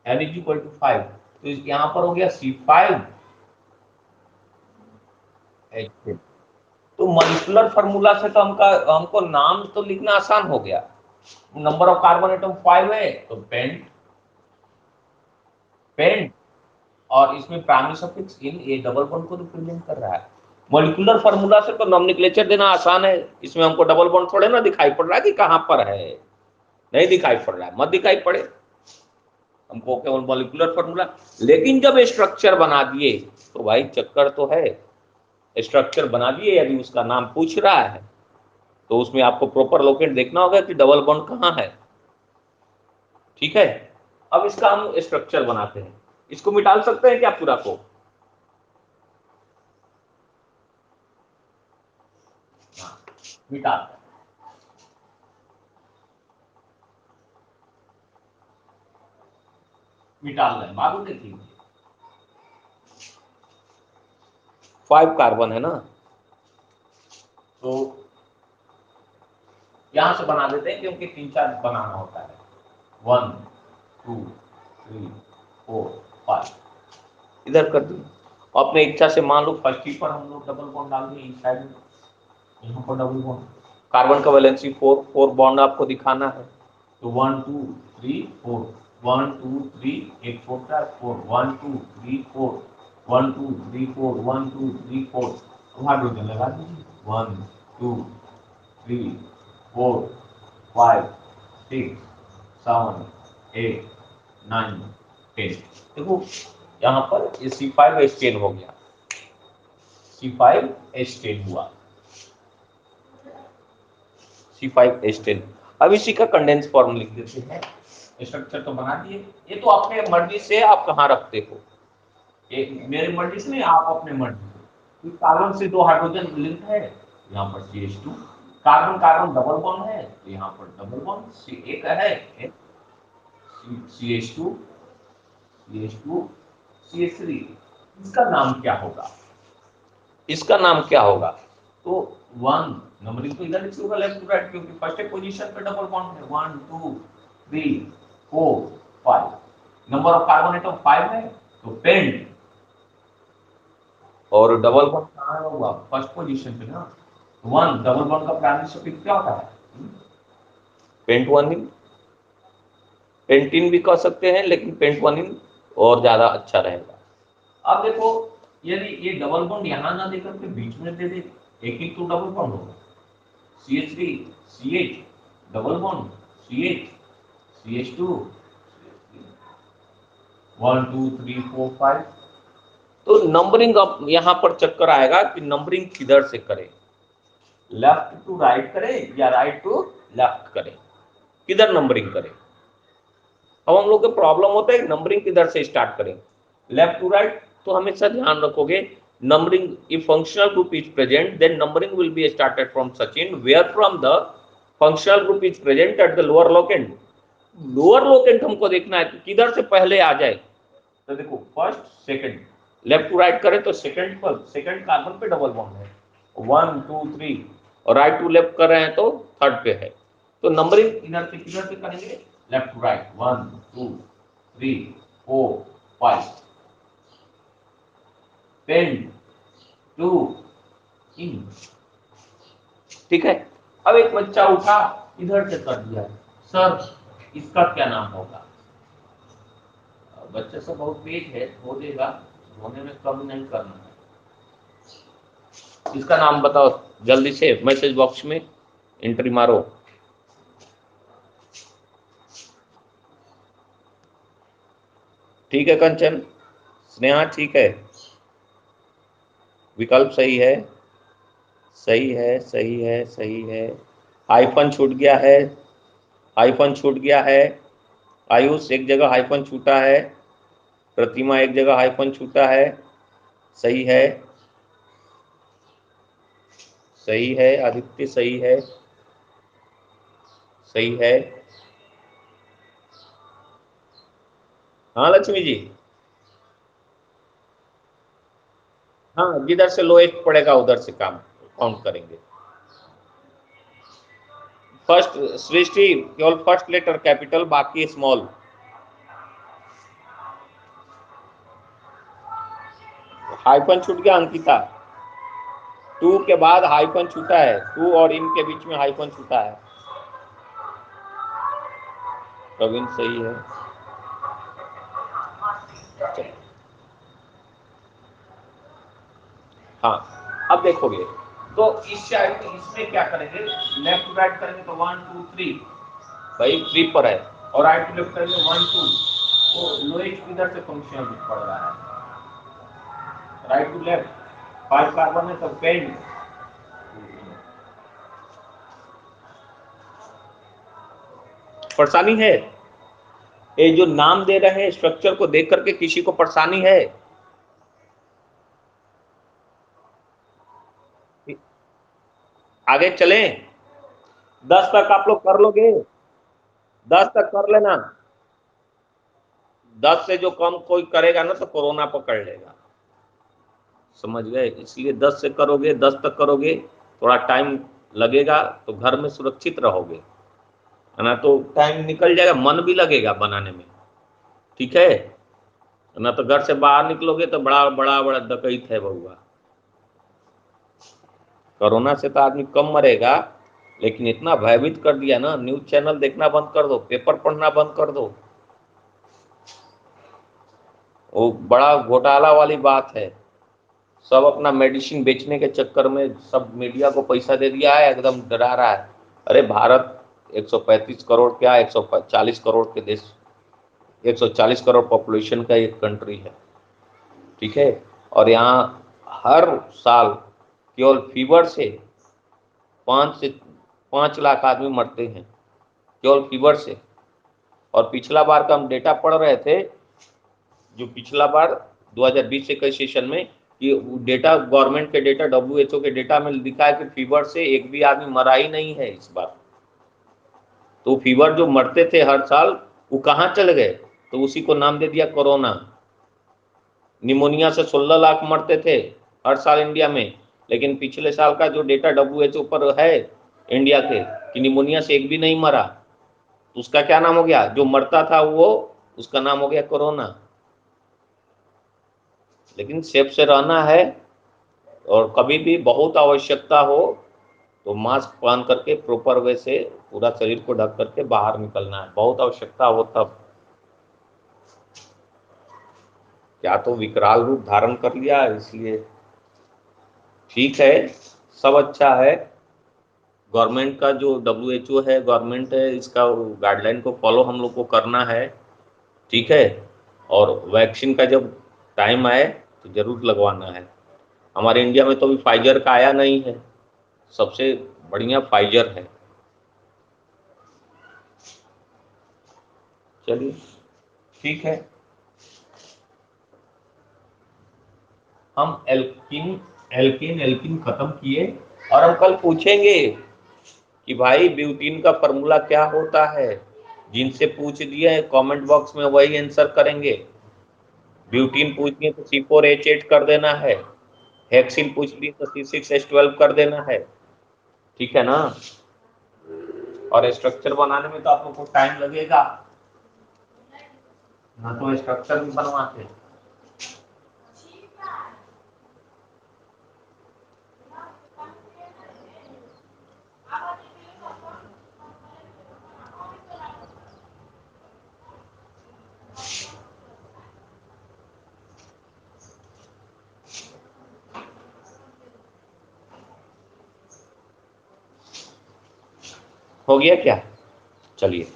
n is equal to 5, तो यहां पर हो गया C5H10। तो मॉलिक्यूलर फार्मूला से तो हमको नाम तो लिखना आसान हो गया। नंबर ऑफ कार्बन एटम 5 है तो पेंट, पेंट, और इसमें primary suffix in A double bond को रिप्रेजेंट कर रहा है। मॉलिक्यूलर फार्मूला से तो नॉमेनक्लेचर देना आसान है, इसमें हमको डबल बॉन्ड थोड़े ना दिखाई पड़ रहा है कि कहां पर है, नहीं दिखाई पड़ रहा है, मत दिखाई पड़े, हमको केवल मॉलिक्यूलर फार्मूला। लेकिन जब स्ट्रक्चर बना दिए तो भाई चक्कर तो है, स्ट्रक्चर बना दिए यदि उसका नाम पूछ रहा है तो उसमें आपको प्रॉपर लोकेट देखना होगा कि डबल बॉन्ड कहां है। ठीक है, अब इसका हम स्ट्रक्चर बनाते हैं, इसको मिटा सकते हैं क्या पूरा को? मिटा, मिटा लें, मालूम देखिए 5 कार्बन है ना, तो यहां से बना देते हैं क्योंकि 3-4 बनाना होता है। 1 2 3 4 5 इधर कर दिए। अपने इच्छा से मान लो फर्स्ट ही पर हम लोग डबल बॉन्ड डाल दिए इस साइड में, यहाँ पर डबल बॉन्ड, कार्बन का वैलेंसी 4, 4 बॉन्ड आपको दिखाना है, तो 1 2 3 4, 1 2 3 एक 4 का 4, 1 2 3 4, 1 2 3 4, 1 2 3 4, हाइड्रोजन लगा दीजिए, 1 2 3 4 5 6 7 8 9 10। देखो यहाँ पर C5H10 हो गया, C5H10 हुआ, C5H10। अब इसी का कंडेंस फॉर्म लिख देते हैं। स्ट्रक्चर तो बना दिए, ये तो अपने मर्जी से आप कहाँ रखते हो, ये मेरे मर्जी से नहीं, आप अपने मर्जी से। कार्बन से 2 हाइड्रोजन लिंक है, यहाँ पर CH2, carbon carbon double bond है तो यहाँ पर डबल बॉन्ड एक है, CH2 CH2 CH3, इसका नाम क्या होगा, इसका नाम क्या होगा? तो 1 नंबरिंग तो इधर लिखिएगा लेफ्ट टू राइट, क्योंकि फर्स्ट पोजीशन पे डबल बॉन्ड है, 1 2 3 4 5, नंबर ऑफ कार्बन एटम 5 है तो पेंट, और डबल बॉन्ड कहां होगा, फर्स्ट पोजीशन पे ना, 1 डबल बॉन्ड का प्राइमरी सफिक्स क्या होता है, पेंट 1 इन, पेंटीन भी कह सकते हैं लेकिन पेंट 1 इन और ज्यादा अच्छा रहेगा। अब देखो यदि ये डबल बॉन्ड यहां ना देकर के बीच में दे दे, एक ही तो डबल बॉन्ड होगा, CH3 CH double bond CH CH2 1 2 3 4 5। तो नंबरिंग अब यहां पर चक्कर आएगा कि नंबरिंग किधर से करें, लेफ्ट टू राइट करें या राइट टू लेफ्ट करें, किधर नंबरिंग करें। अब हम लोग को प्रॉब्लम होता है नंबरिंग किधर से स्टार्ट करें, लेफ्ट टू राइट, तो हमेशा ध्यान रखोगे numbering, if functional group is present then numbering will be started from Sachin, where from the functional group is present at the lower locant, lower locant हमको देखना है कि किधर से पहले आ जाए, तो देखो first second, left to right करें तो सेकंड पर, सेकंड कार्बन पे डबल बॉन्ड है 1 2 3, और राइट टू लेफ्ट कर रहे हैं तो थर्ड पे है, तो नंबरिंग इधर से किधर से करेंगे, लेफ्ट टू राइट, 1 2 3 4 5 10 2 इन। ठीक है, अब एक बच्चा उठा इधर से कर दिया, सर इसका क्या नाम होगा, बच्चे से बहुत तेज है, हो देगा, होने में कम नहीं करना है, इसका नाम बताओ जल्दी से मैसेज बॉक्स में एंट्री मारो। ठीक है कंचन, स्नेहा ठीक है, विकल्प सही है, सही है सही है सही है, हाइफन छूट गया है, हाइफन छूट गया है, आयुष एक जगह हाइफन छूटा है, प्रतिमा एक जगह हाइफन छूटा है, सही है, सही है, आदित्य सही है, सही है, हाँ लक्ष्मी जी, हाँ, जिधर से लोएस्ट पड़ेगा उधर से काम काउंट करेंगे। फर्स्ट सृष्टि केवल फर्स्ट लेटर कैपिटल, बाकी स्मॉल। हाइफन छूट गया अंकिता, टू के बाद हाइफन छूटा है, टू और इन के बीच में हाइफन छूटा है। प्रवीण सही है। हाँ, अब देखोगे तो इस साइड में इसमें क्या करेंगे, लेफ्ट टू राइट करेंगे तो 1 2 3, भाई 3 पर है, और राइट टू लेफ्ट करेंगे 1 2, तो लोएस्ट किधर से फंक्शन पड़ रहा है, राइट टू लेफ्ट। 5 कार्बन है तो पेंड। परेशानी है, ये जो नाम दे रहे हैं स्ट्रक्चर को देख करके किसी को परेशानी है? आगे चलें, 10 तक आप लोग कर लोगे, 10 तक कर लेना। 10 से जो कम कोई करेगा ना तो कोरोना पकड़ लेगा, समझ गए? इसलिए 10 से करोगे, 10 तक करोगे, थोड़ा टाइम लगेगा तो घर में सुरक्षित रहोगे, है ना? तो टाइम निकल जाएगा, मन भी लगेगा बनाने में, ठीक है ना? तो घर से बाहर निकलोगे तो बड़ा बड़ा बड़ा डकैत है बउआ। कोरोना से तो आदमी कम मरेगा, लेकिन इतना भयभीत कर दिया ना, न्यूज चैनल देखना बंद कर दो, पेपर पढ़ना बंद कर दो। वो बड़ा घोटाला वाली बात है, सब अपना मेडिसिन बेचने के चक्कर में सब मीडिया को पैसा दे दिया है, एकदम डरा रहा है। अरे भारत 135 करोड़ क्या 140 करोड़ के देश, 140 करोड़ पॉपुलेशन का एक कंट्री है, ठीक है? और यहाँ हर साल केवल फीवर से 5 लाख आदमी मरते हैं, केवल फीवर से। और पिछला बार का हम डेटा पढ़ रहे थे, जो पिछला बार 2020 के सेशन में, कि डेटा गवर्नमेंट के डेटा, WHO के डेटा में लिखा है कि फीवर से एक भी आदमी मरा ही नहीं है इस बार। तो फीवर जो मरते थे हर साल, वो कहाँ चले गए? तो उसी को नाम दे दिया कोरोना। निमोनिया से 16 लाख मरते थे हर साल इंडिया में, लेकिन पिछले साल का जो डेटा WHO पर है इंडिया के, कि निमोनिया से एक भी नहीं मरा, तो उसका क्या नाम हो गया? जो मरता था वो, उसका नाम हो गया कोरोना। लेकिन सेफ से रहना है, और कभी भी बहुत आवश्यकता हो तो मास्क पहन करके प्रॉपर वे से पूरा शरीर को ढक करके बाहर निकलना है, बहुत आवश्यकता हो तब। क्या तो विकराल रूप धारण कर लिया, इसलिए ठीक है, सब अच्छा है। गवर्नमेंट का जो WHO है, गवर्नमेंट है, इसका गाइडलाइन को फॉलो हम लोग को करना है, ठीक है? और वैक्सीन का जब टाइम आए तो जरूर लगवाना है। हमारे इंडिया में तो अभी फाइजर का आया नहीं है, सबसे बढ़िया फाइजर है। चलिए ठीक है, हम एल्किन एल्किन एल्किन खत्म किए, और हम कल पूछेंगे कि भाई ब्यूटीन का फॉर्मूला क्या होता है। जिनसे पूछ दिए हैं कमेंट बॉक्स में वही आंसर करेंगे। ब्यूटीन पूछ लिए तो C4H8 कर देना है, हेक्सिन पूछ लिए तो C6H12 कर देना है, ठीक है ना? और स्ट्रक्चर बनाने में तो आप लोग को टाइम लगेगा ना, तो स्ट्रक्चर भी बनवाते। हो गया क्या? चलिए,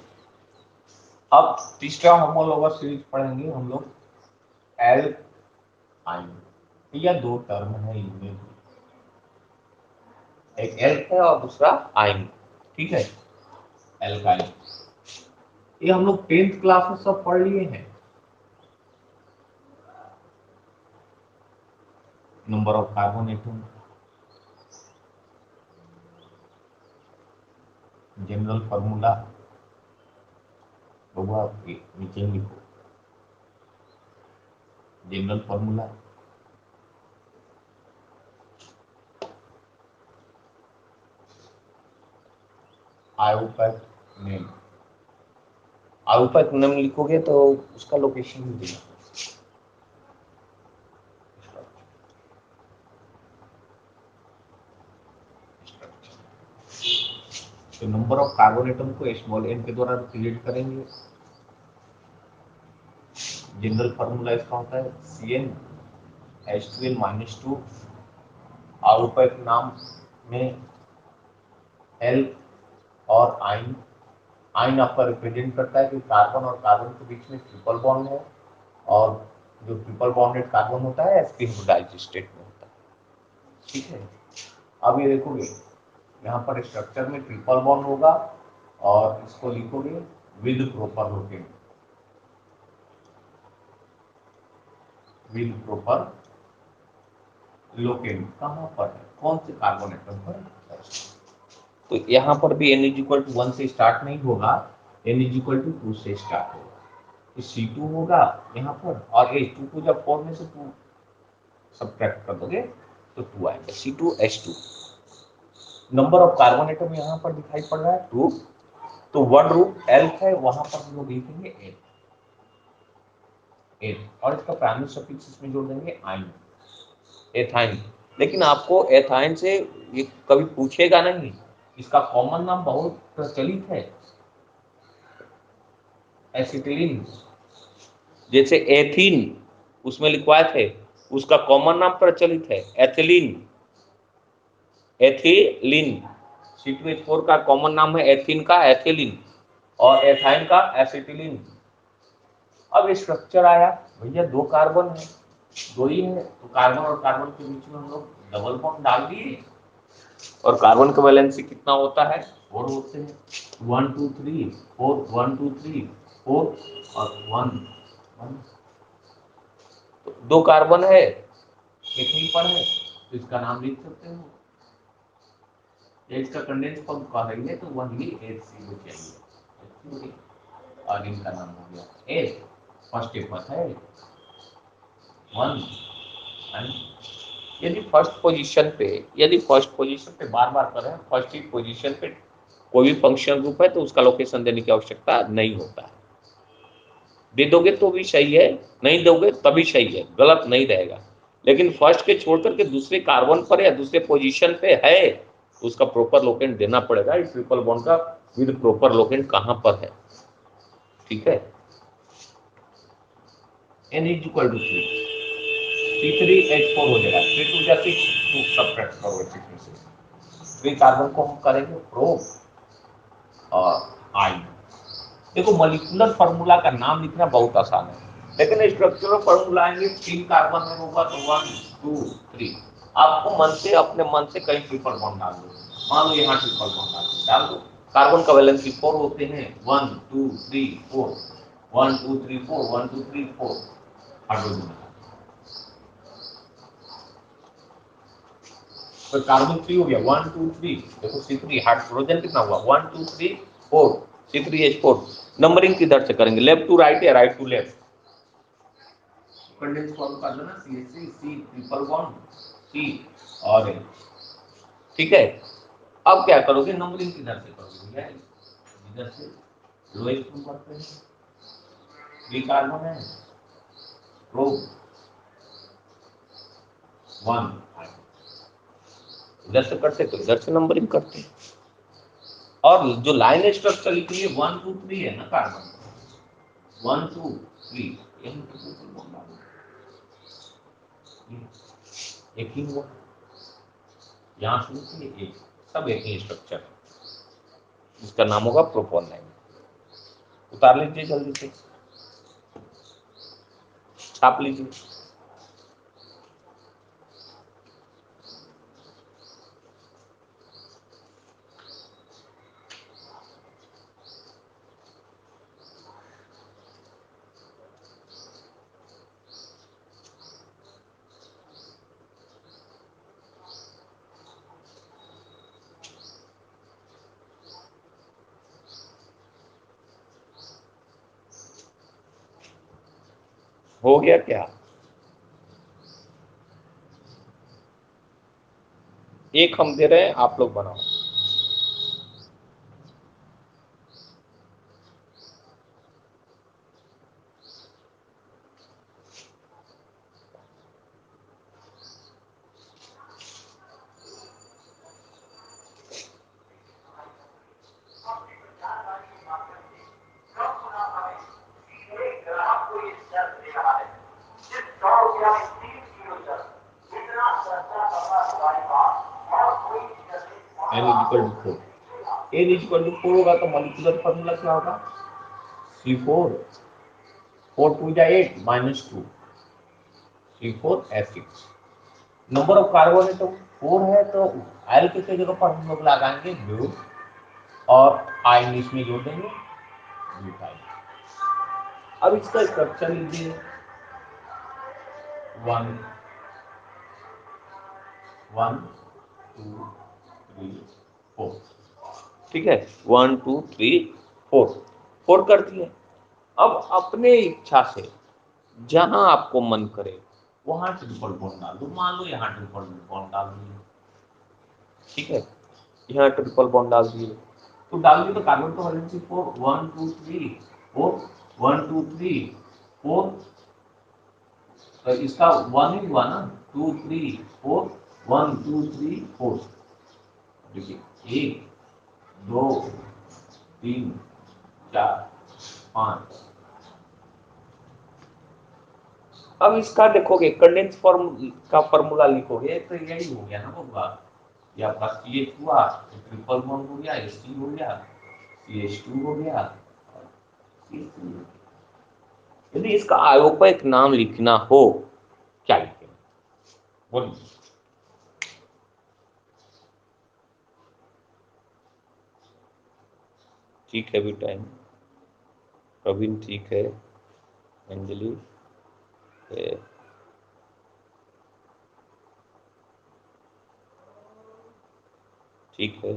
अब तीसरा होमोलोगस सीरीज पढ़ेंगे हम लोग, एल आइन। या दो टर्म है इनमें, एक एल है और दूसरा आइन, ठीक है? एल्काइन, ये हम लोग 10th क्लास में सब पढ़ लिए हैं। Number of carbon atom, general formula, नीचे लिखो general formula, IUPAC name, IUPAC name लिखोगे तो उसका लोकेशन भी देना। तो नंबर ऑफ कार्बन एटम को स्मॉल n के द्वारा रिप्रेजेंट करेंगे। जनरल फार्मूला इसका होता है CnH2n-2, आयुपैक नाम में L और आइन, आइन आपका रिप्रेजेंट करता है कि कार्बन और कार्बन के बीच में ट्रिपल बॉन्ड है, और जो ट्रिपल बॉन्डेड कार्बन होता है sp स्टेट में होता है। ठीक है, अब ये देखोगे यहाँ पर स्ट्रक्चर में ट्रिपल बॉन्ड होगा और इसको लिखोगे with proper Loken, with proper Loken कहाँ पर है, कौन से कार्बन एटम पर। तो यहाँ पर भी n इक्वल टू 1 से स्टार्ट नहीं होगा, n इक्वल टू 2 से स्टार्ट होगा। तो C2 होगा यहाँ पर, और H2 को जब 4 में से 2 सब्ट्रैक्ट कर दोगे तो 2 आएगा, C2H2। Number of carbon atom यहाँ पर दिखाई पड़ रहा है 2, तो 1 रूट L है, वहां पर हम लोग लिखेंगे 8, और इसका प्राइमरी सफिक्स इसमें जोड़ देंगे आइन, एथाइन। लेकिन आपको एथाइन से ये कभी पूछेगा नहीं, इसका कॉमन नाम बहुत प्रचलित है एसिटिलीन, जैसे एथीन उसमें लिखवाए थे, उसका कॉमन नाम प्रचलित है एथिलीन, एथिलीन। C2H4 का कॉमन नाम है एथीन का एथिलीन, और एथाइन का एसिटिलीन। अब स्ट्रक्चर आया भैया, 2 कार्बन है, 2 ही है, तो कार्बन और कार्बन के बीच में हम लोग डबल बॉन्ड डाल दिए, और कार्बन का वैलेंसी कितना होता है 4 होते हैं, 1 2 3 4, 1 2 3 4 और 1 1। तो 2 कार्बन है, एक ही पर है, तो इसका नाम लिख सकते हो, इसका कंडेंस फॉर्म करेंगे तो 1 ही HCO चाहिए, और इनका नाम हो गया H। फर्स्ट स्टेप है 1, एंड यदि फर्स्ट पोजीशन पे बार बार करें, फर्स्ट ही पोजीशन पे कोई भी फंक्शन ग्रुप है तो उसका लोकेशन देने की आवश्यकता नहीं होता है। दे दोगे तो भी सही है, नहीं दोगे तभी सही है, गलत नहीं रहेगा। लेकिन फर्स्ट के छोड़ करके दूसरे कार्बन पर या दूसरे पोजीशन पे है तो उसका प्रॉपर लोकेंट देना पड़ेगा। इस ट्रिपल बॉन्ड का विद प्रॉपर लोकेंट कहां पर है, ठीक है। n is equal to 3, C3H4 हो जाएगा, 3 2 जा 6, 2 सब्ट्रैक्ट करो 6 में से, 3 कार्बन को हम करेंगे प्रोप और आई। देखो मॉलिक्यूलर फार्मूला का नाम लिखना बहुत आसान है, लेकिन स्ट्रक्चरल फार्मूला आएंगे, 3 कार्बन में होगा तो 1 2 3, आपको मन से अपने मन से कहीं ट्रिपल बॉन्ड डाल दो, मान लो यहाँ ट्रिपल बॉन्ड डाल दो, कार्बन का वैलेंसी 4 होते हैं, 1 2 3 4, 1 2 3 4, 1 2 3 4, हाइड्रोजन। तो कार्बन 3 हो गया, 1 2 3, देखो C3 हाइड्रोजन कितना हुआ 1 2 3 4, C3H4। नंबरिंग किधर से करेंगे, लेफ्ट टू राइट या right to left, condense form कर देना CH3 C triple bond C और H, ठीक है। अब क्या करोगे, नंबरिंग किधर से करोगे भैया, इधर से लोएस्ट नंबर पे 3 कार्बन है, प्रोब 1, इधर से करते तो इधर से नंबरिंग करते, और जो लाइन स्ट्रक्चर लिखी है 1 2 3 है ना, कार्बन 1 2 3, एक ही हुआ, यहाँ से एक, सब एक ही स्ट्रक्चर है, इसका नाम होगा प्रोपॉन लाइन। उतार लीजिए जल्दी से, छाप लीजिए। हो गया क्या, एक हम दे रहे हैं, आप लोग बनाओ। n equal to 4, n equal to 4 होगा तो मॉलिक्यूलर फॉर्मूला क्या होगा? C4, 4 2 जा 8 -2, C4H6। नंबर ऑफ कार्बन है तो 4 है, तो Al की जगह पर हम लोग लगाएंगे ब्यू और आयन इसमें जोड़ देंगे ब्यूटाइल। अब इसका स्ट्रक्चर लीजिए 1 1 2 3 4, ठीक है, 1 2 3 4 कर दिए। अब अपने इच्छा से जहां आपको मन करे वहां ट्रिपल बॉन्ड डाल दो। मान लो यहाँ ट्रिपल बॉन्ड डाल दिए, ठीक है, यहाँ ट्रिपल बॉन्ड डाल दिए तो डाल दिए तो कार्बन तो वैलेंसी 4 1 2 3 4 1 2 3 4, तो इसका 1 ही हुआ ना, 2 3 4 1 2 3 4, देखिए 1 2 3 4 5। अब इसका देखोगे कंडेंस फॉर्म का फॉर्मूला लिखोगे तो यही हो गया ना होगा, ये आपका CH हुआ, ट्रिपल बॉन्ड हो गया, H3 हो गया, CH2 हो गया। यदि इसका आयोपक नाम लिखना हो क्या लिखेंगे बोलिए? ठीक है बेटा, प्रवीण ठीक है, अंजलि ठीक है,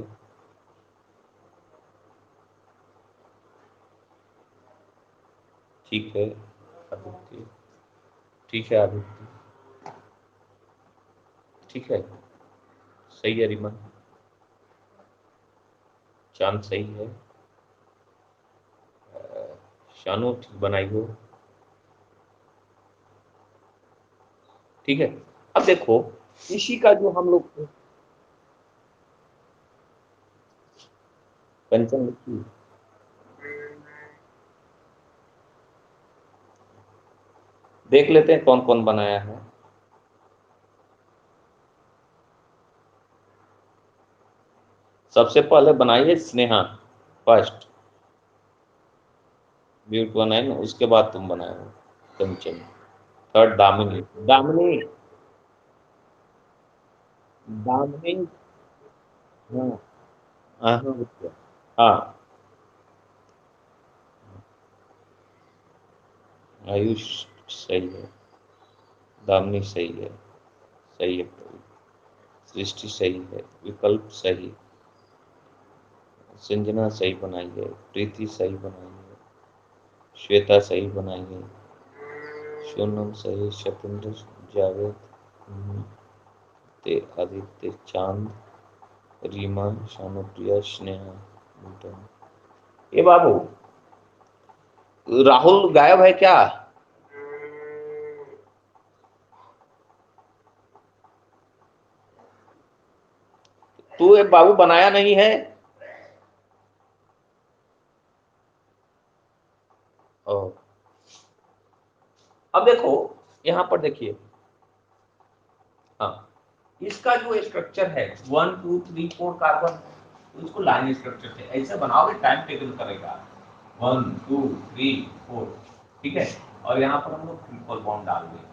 ठीक है आदित्य, ठीक है आदित्य, ठीक है, सही है रिमन, चांद सही है, शानू ठीक बनाई हो, ठीक है। अब देखो इसी का जो हम लोग कंचन लिखी, देख लेते हैं कौन कौन बनाया है। सबसे पहले बनाई है स्नेहा फर्स्ट, ब्यूट बनाई ना, उसके बाद तुम बनाए हो कंचन, थर्ड दामिनी, दामिनी दामिनी, हाँ हाँ हाँ, आयुष सही है, दामिनी सही है, सही है, सृष्टि सही है, विकल्प सही, संजना सही बनाई है, प्रीति सही बनाई है, श्वेता सही बनाई है, सोनम सही, सतेंद्र, जावेद, ते आदित्य, चांद, रीमा, शानुप्रिया, स्नेहा, ये बाबू राहुल गायब है क्या? तू ये बाबू बनाया नहीं है? ओ, अब देखो यहां पर देखिए, हाँ इसका जो स्ट्रक्चर है 1 2 3 4 कार्बन, इसको लाइन स्ट्रक्चर से ऐसे बनाओगे टाइम टेबल करेगा 1 2 3 4, ठीक है, और यहाँ पर हम लोग ट्रिपल बॉन्ड डाल दें,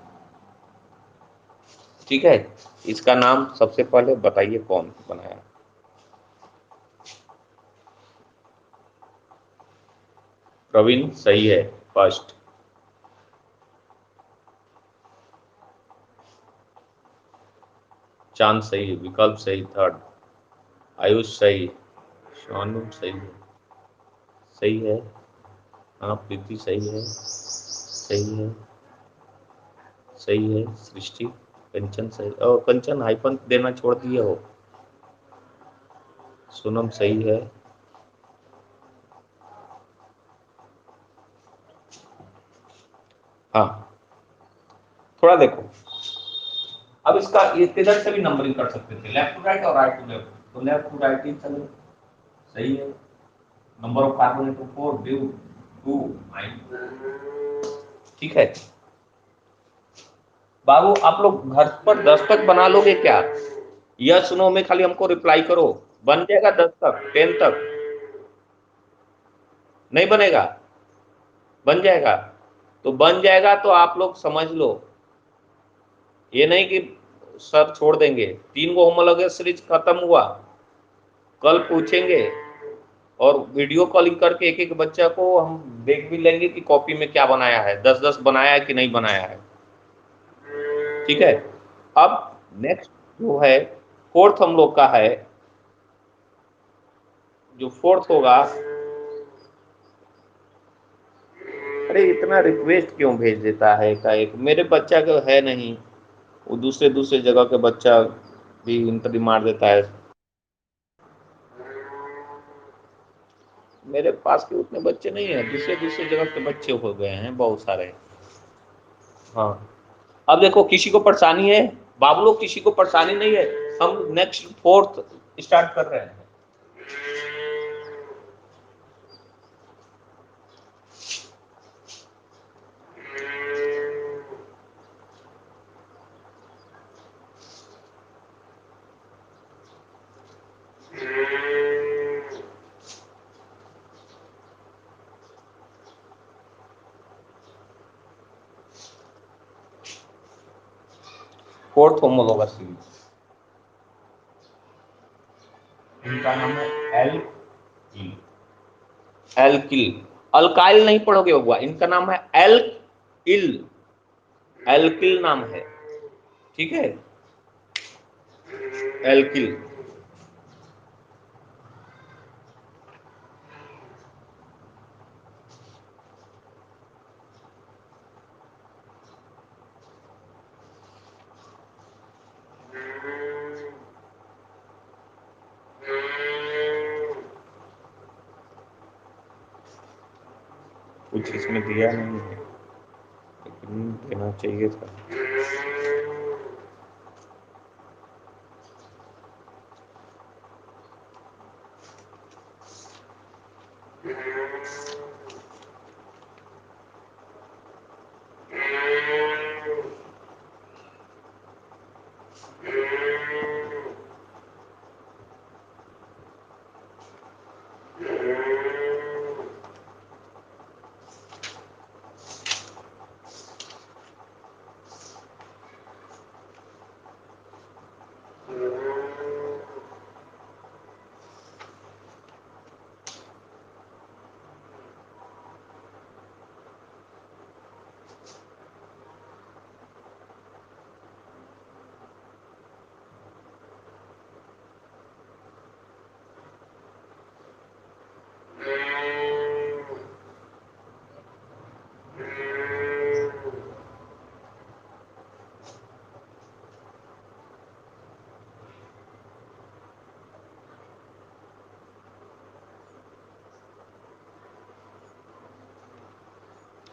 ठीक है। इसका नाम सबसे पहले बताइए कौन बनाया? प्रवीण सही है फर्स्ट, चांद सही, विकल्प सही थर्ड, आयुष सही, शानू सही है, सही है, हाँ प्रीति सही है, सही है, सही है, सृष्टि, कंचन सही, और कंचन हाइपन देना छोड़ दिए हो, सोनम सही है, हाँ थोड़ा देखो। अब इसका ये किधर से भी नंबरिंग कर सकते थे, लेफ्ट टू राइट और राइट टू लेफ्ट, तो लेफ्ट टू राइट ही चले, सही है। नंबर ऑफ कार्बन टू 4 ड्यू 2 9, ठीक है। बाबू आप लोग घर पर दस्तक बना लोगे क्या? यस नो में खाली हमको रिप्लाई करो। बन जाएगा दस्तक 10 तक? नहीं बनेगा? बन जाएगा। तो बन जाएगा तो आप लोग समझ लो, ये नहीं कि सर छोड़ देंगे। 3 गो होमोलॉगस सीरीज खत्म हुआ, कल पूछेंगे और वीडियो कॉलिंग करके एक एक बच्चा को हम देख भी लेंगे कि कॉपी में क्या बनाया है, 10-10 बनाया है कि नहीं बनाया है। ठीक है। अब नेक्स्ट जो है फोर्थ हम लोग का है, जो फोर्थ होगा। अरे इतना रिक्वेस्ट क्यों भेज देता है का एक, मेरे बच्चा का है नहीं, वो दूसरे दूसरे जगह के बच्चा भी इंटरी मार देता है। मेरे पास के उतने बच्चे नहीं है, दूसरे दूसरे जगह के बच्चे हो गए हैं बहुत सारे। हाँ, अब देखो किसी को परेशानी है बाबू लोग, किसी को परेशानी नहीं है। हम नेक्स्ट फोर्थ स्टार्ट कर रहे हैं। फोर्थ होमोलॉगस सीरीज, इनका नाम है एल्किल। एल्किल, अल्काइल नहीं पढ़ोगे बबुआ, इनका नाम है एल्किल। एल्किल नाम है, ठीक है, एल्किल। कुछ इसमें दिया नहीं है, लेकिन देना चाहिए था।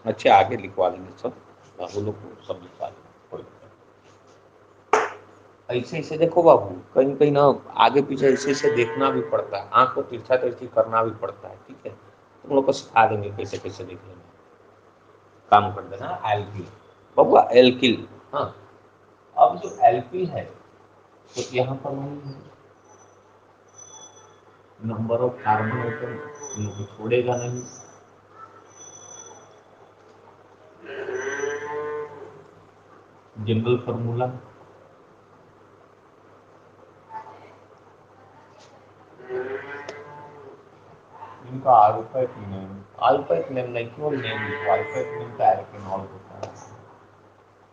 अच्छा आगे लिखवा देंगे सब, बाबू लोग को सब लिखवा देंगे। ऐसे ऐसे देखो बाबू, कहीं कहीं ना आगे पीछे ऐसे ऐसे देखना भी पड़ता है, आंख को तिरछा तिरछी करना भी पड़ता है। ठीक है, तुम लोग को सिखा देंगे कैसे कैसे देखने में काम कर देना। एल्किल बबुआ, एल्किल। हाँ, अब जो एल्किल है तो यहाँ पर नंबर ऑफ कार्बन एटम इनको छोड़ेगा नहीं। जनरल फार्मूला, इनका अल्फाबेट नेम, अल्फाबेट नेम नहीं, केवल नेम लिखो। अल्फाबेट नेम का एल्केनॉल होता है,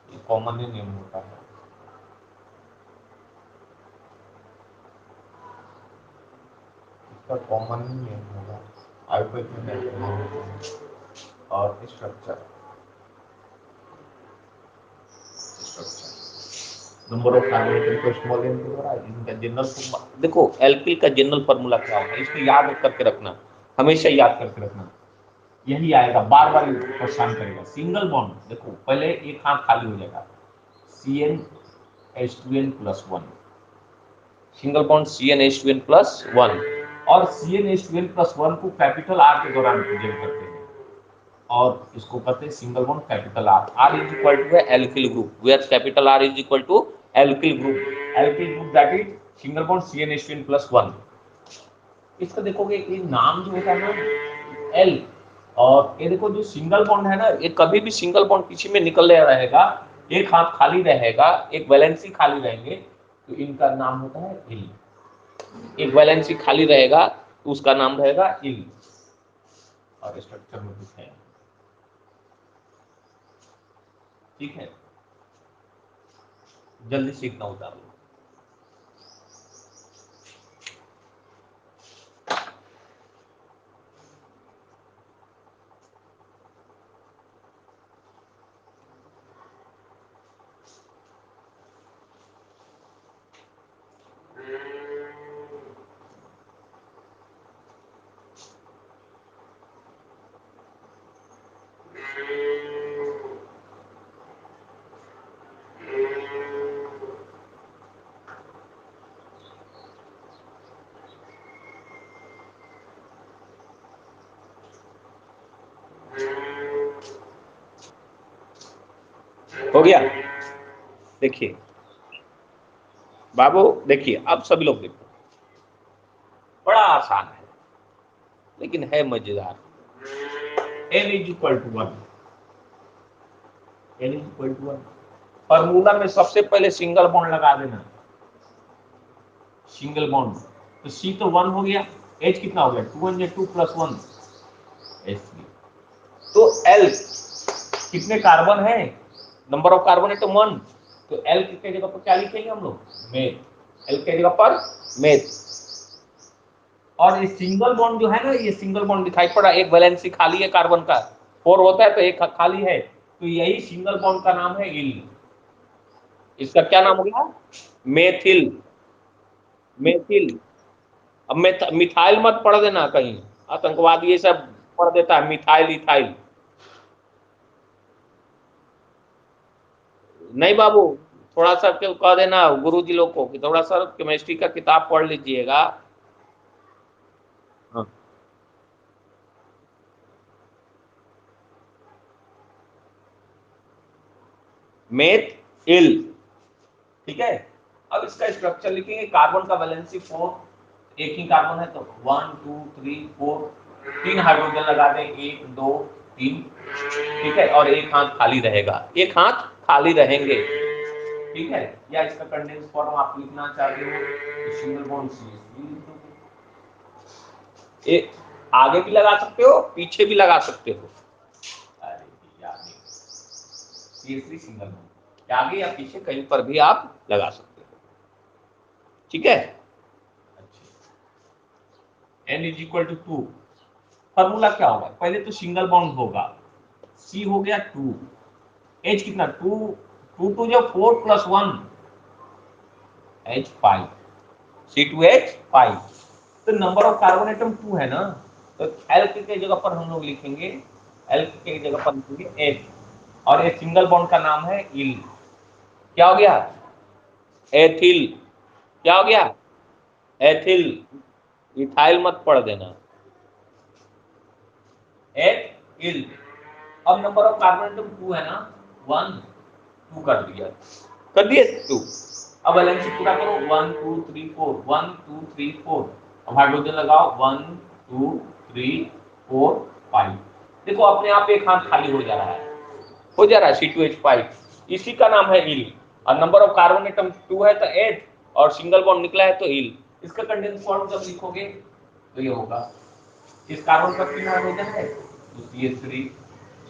ये कॉमन ही नेम होता है। इसका कॉमन ही नेम होगा, अल्फाबेट नेम एल्केनॉल होता है। और structure, number of carbon atom को स्मॉल एन के द्वारा, इनका जनरल फॉर्मूला देखो। एल्किल का जनरल फार्मूला क्या होगा, इसको याद करके रखना, हमेशा याद करके रखना। यही आएगा, बार बार परेशान करेगा। सिंगल बॉन्ड देखो, पहले एक हाथ खाली हो जाएगा, CnH2n+1, सिंगल बॉन्ड CnH2n+1, और CnH2n+1 को कैपिटल आर के दौरान रिप्रेजेंट करते हैं। और इसको कहते हैं single bond capital R. R is equal to है alkyl group, where capital R is equal to alkyl group. Alkyl group that is single bond CnH2n+1। इसका देखोगे ये नाम जो होता है ना एल, और ये देखो जो सिंगल बॉन्ड है ना, ये कभी भी सिंगल बॉन्ड किसी में निकल रहेगा, एक हाथ खाली रहेगा, एक वैलेंसी खाली रहेंगे, तो इनका नाम होता है इल। एक वैलेंसी खाली रहेगा तो उसका नाम रहेगा इल। और स्ट्रक्चर में कुछ है, ठीक है, जल्दी सीखना उतार लो। हो गया? देखिए बाबू, देखिए अब सभी लोग देखो, बड़ा आसान है लेकिन है मजेदार। n is equal to 1, n is equal to 1। Formula में सबसे पहले सिंगल बॉन्ड लगा देना, सिंगल बॉन्ड, तो C तो 1 हो गया, H कितना हो गया 2 × 2 + 1 H3। तो L कितने कार्बन है, नंबर ऑफ कार्बन है तो 1, तो L की जगह पर क्या लिखेंगे हम लोग, मेथ। L की जगह पर मेथ। और ये सिंगल बॉन्ड जो है ना, ये सिंगल बॉन्ड दिखाई पड़ा, एक वैलेंसी खाली है कार्बन का, 4 होता है तो एक खाली है, तो यही सिंगल बॉन्ड का नाम है इल। इसका क्या नाम हो गया, मेथिल। मेथिल। अब मिथाइल मत पढ़ देना कहीं, आतंकवादी ये सब पढ़ देता है मिथाइल इथाइल। नहीं बाबू, थोड़ा सा क्यों कह देना गुरुजी लोग को कि थोड़ा सा केमिस्ट्री का किताब पढ़ लीजिएगा। हाँ। मेथ इल, ठीक है। अब इसका स्ट्रक्चर लिखेंगे, कार्बन का वैलेंसी 4, एक ही कार्बन है तो 1 2 3 4, 3 हाइड्रोजन लगा दें, 1 2 3, ठीक है, और एक हाथ खाली रहेगा, एक हाथ खाली रहेंगे, ठीक है। या इसका कंडेंस फॉर्म आप लिखना चाहते हो, सिंगल बॉन्ड CH3, ये आगे भी लगा सकते हो, पीछे भी लगा सकते हो। अरे यार, CH3 सिंगल बॉन्ड आगे या पीछे कहीं पर भी आप लगा सकते हो, ठीक है। n is equal to 2, formula क्या होगा, पहले तो सिंगल बॉन्ड होगा, C हो गया 2, H कितना 2 2 2 जब 4 + 1 H5, C2H5। तो नंबर ऑफ कार्बन एटम 2 है ना, तो L की जगह पर हम लोग लिखेंगे, L की जगह पर लिखेंगे H, और ये सिंगल बॉन्ड का नाम है इल। क्या हो गया, एथिल। क्या हो गया, एथिल। इथाइल मत पढ़ देना, एथिल। अब नंबर ऑफ कार्बन एटम 2 है ना, 1 2 कर दिए 2। अब वैलेंसी पूरा करो, 1 2 3 4, 1 2 3 4, अब हाइड्रोजन लगाओ, 1 2 3 4 5। देखो अपने आप एक हाथ खाली हो जा रहा है, हो जा रहा है, C2H5, इसी का नाम है इल। और नंबर ऑफ कार्बन एटम 2 है तो 8, और सिंगल बॉन्ड निकला है तो इल। इसका कंडेंस फॉर्म जब लिखोगे तो ये होगा, इस कार्बन पर कितना हाइड्रोजन है तो CH3,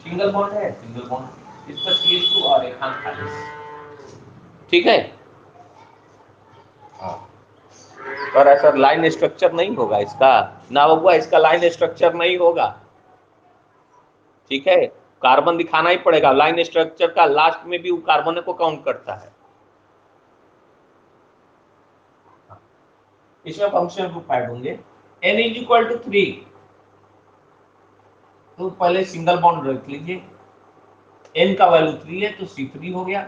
सिंगल बॉन्ड है, सिंगल बॉन्ड, इस पर CH2 और एक हाथ खाली, ठीक है। हाँ, पर ऐसा लाइन स्ट्रक्चर नहीं होगा इसका ना बबुआ, इसका लाइन स्ट्रक्चर नहीं होगा, ठीक है। कार्बन दिखाना ही पड़ेगा, लाइन स्ट्रक्चर का लास्ट में भी वो कार्बन को काउंट करता है। इसमें फंक्शनल ग्रुप ऐड होंगे, n इज इक्वल टू 3, तो पहले सिंगल बॉन्ड रख लीजिए, n का वैल्यू 3 है तो C3 हो गया,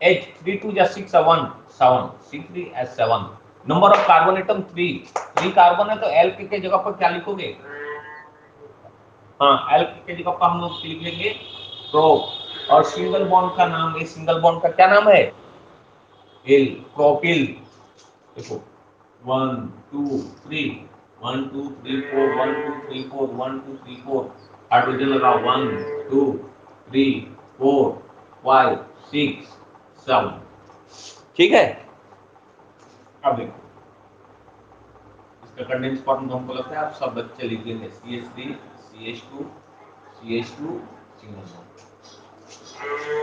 H 3 2 जा 6 7 7, C3H7। Number of carbon atom 3 carbon है तो L की जगह पर क्या लिखोगे, हाँ, एल की जगह पर हम लोग लिख लेंगे प्रो, और सिंगल बॉन्ड का नाम, इस सिंगल बॉन्ड का क्या नाम है? L, propyl. देखो 1 2 3 1 2 3 4 1 2 3 4 1 2 3 4, हाइड्रोजन लगाओ 1 2 3 4 5 6 7। ठीक है, अब देखो इसका कंडेंस फॉर्म तो हमको लगता है आप सब बच्चे लिख लेंगे, CH3 CH2 CH2 single bond,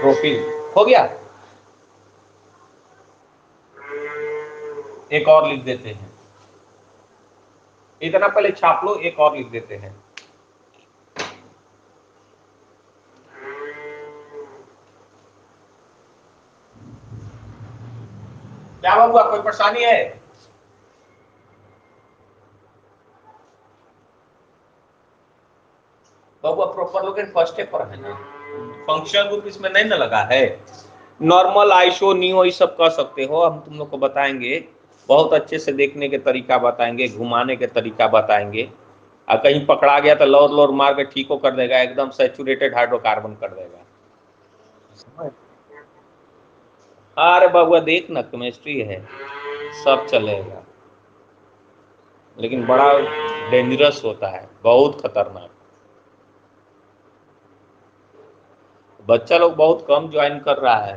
propyl हो गया। एक और लिख देते हैं, इतना पहले छाप लो, एक और लिख देते हैं। क्या हुआ, कोई परेशानी है? बाबू प्रॉपर लोग फर्स्ट पर है ना, फंक्शनल ग्रुप इसमें नहीं ना लगा है। नॉर्मल, आइसो, नियो ये सब कर सकते हो, हम तुम लोग को बताएंगे, बहुत अच्छे से देखने के तरीका बताएंगे, घुमाने के तरीका बताएंगे, और कहीं पकड़ा गया तो लौर लौर मार के ठीक कर देगा, एकदम सैचुरेटेड हाइड्रोकार्बन कर देगा। अरे बाबुआ देख ना, केमिस्ट्री है, सब चलेगा, लेकिन बड़ा डेंजरस होता है, बहुत खतरनाक। बच्चा लोग बहुत कम ज्वाइन कर रहा है,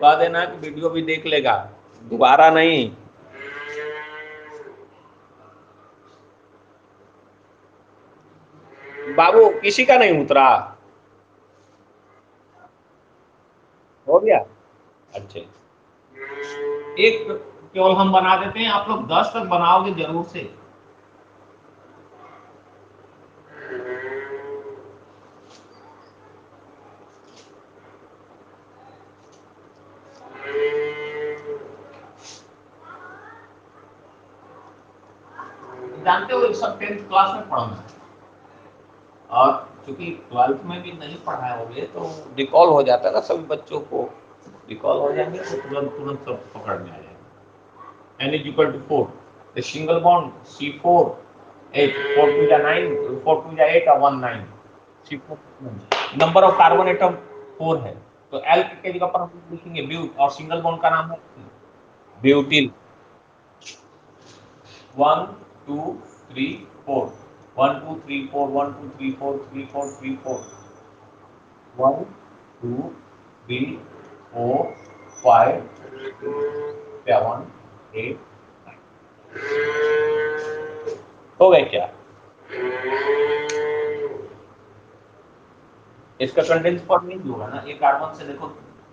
कह देना कि वीडियो भी देख लेगा, दोबारा नहीं। बाबू किसी का नहीं उतरा? हो गया, अच्छा, एक केवल हम बना देते हैं, आप लोग 10 तक बनाओगे जरूर से। जानते हो सब 10th क्लास में पढ़ना है, और चूंकि 12th में भी नहीं पढ़ाए होंगे तो रिकॉल हो जाता है ना, सभी बच्चों को रिकॉल हो जाएंगे तो तुरंत तुरंत सब पकड़ में आ जाएगा। n is equal to 4, the single bond C4 8 4 2 is 9 4 2 is 8 और 1 9, C4 number of carbon atom 4 है, तो L के जगह पर हम लिखेंगे ब्यूट, और सिंगल बॉन्ड का नाम है ब्यूटिल। 1 2 3 4 1 2 3 4 1 2 3 4 3 4 3 4 1 2 3 4 5 7 8 हो गए क्या? इसका कंडेंस फॉर्म नहीं होगा ना, एक कार्बन से देखो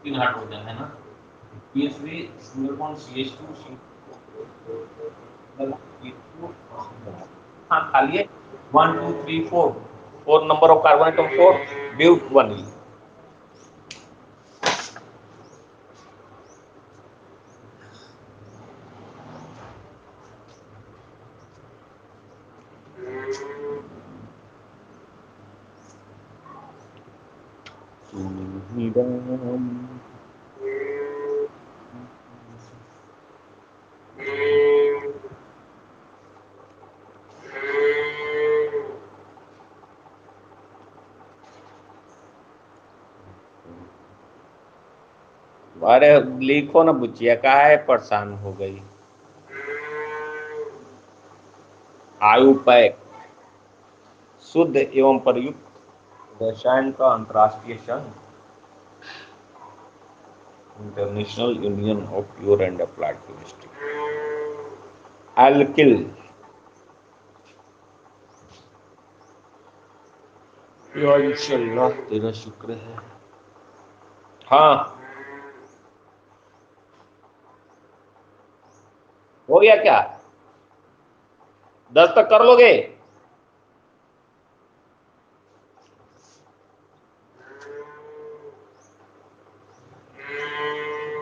3 हाइड्रोजन है ना, CH3 सिंगल बॉन्ड CH2 हाँ खाली है 1 2 3 4 4 number of carbon atom 4, but 1। अरे लिखो ना बुचिया, का है परेशान हो गई। आयुपैक शुद्ध एवं प्रयुक्त रसायन का अंतर्राष्ट्रीय संघ, international union of pure and applied chemistry. Alkyl, इंशाल्लाह तेरा शुक्र है। हाँ हो गया क्या? 10 तक कर लोगे?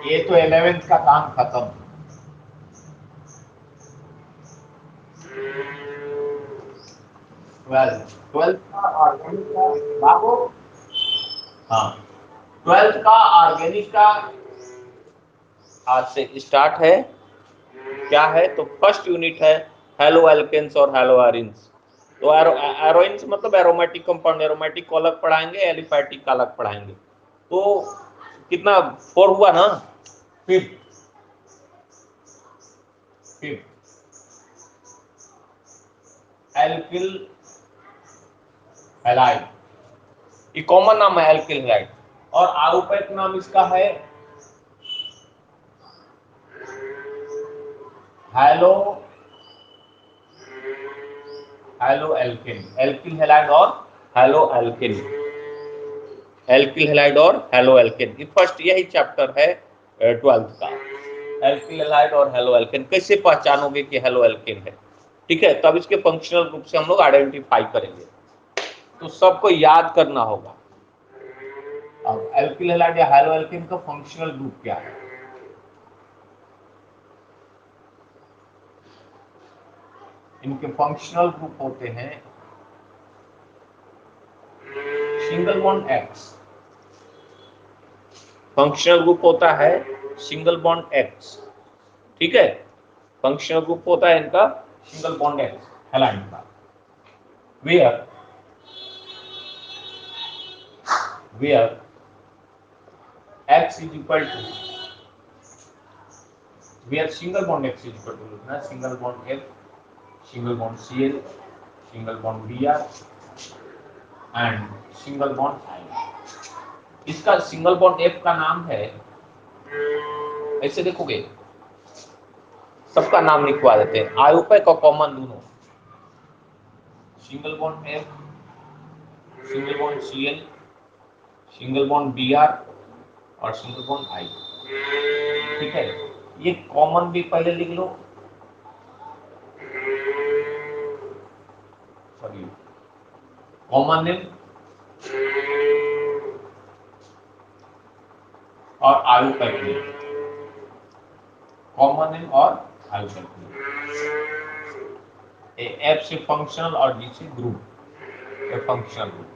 ये तो 11th का काम खत्म। 12th का ऑर्गेनिक का बाबू, हाँ 12th का ऑर्गेनिक का आज से स्टार्ट है। क्या है तो फर्स्ट यूनिट है हेलो एल्केन्स और हेलो एरिन्स। तो एरोइन्स मतलब एरोमेटिक कंपाउंड, एरोमेटिक को अलग पढ़ाएंगे, एलिफैटिक का अलग पढ़ाएंगे। तो कितना 4 हुआ ना, फिफ्थ एल्किल हैलाइड, ये कॉमन नाम है एल्किल हैलाइड, और आयुर्वेद नाम इसका है हैलो एल्किन, एल्किल हैलाइड और हैलो एल्किन, एल्किल हैलाइड और हैलो एल्किन। ये फर्स्ट यही चैप्टर है 12th का, एल्किल हैलाइड और हैलो एल्किन। कैसे पहचानोगे कि हैलो एल्किन है, ठीक है, तब इसके फंक्शनल ग्रुप से हम लोग आइडेंटिफाई करेंगे। तो सबको याद करना होगा। अब एल्किल हैलाइड या हैलो एल्किन का फंक्शनल ग्रुप क्या है? इनके फंक्शनल ग्रुप होते हैं single bond x, functional group होता है सिंगल बॉन्ड एक्स, ठीक है, फंक्शनल ग्रुप होता है इनका सिंगल बॉन्ड एक्स हैलाइड का, where x is equal to, where single bond x is equal to लिखना single bond F, single bond Cl, single bond Br and single bond I। इसका single bond F का नाम है, ऐसे देखोगे सबका नाम लिखवा देते हैं, आयुपय का कॉमन दोनों, single bond F, single bond Cl, single bond Br और सिंगल बॉन्ड I, ठीक है। ये कॉमन भी पहले लिख लो, सॉरी कॉमन नेम और आयुपय नेम, कॉमन नेम और आयुपय नेम, एफ से फंक्शनल और जी से ग्रुप, ये फंक्शनल ग्रुप।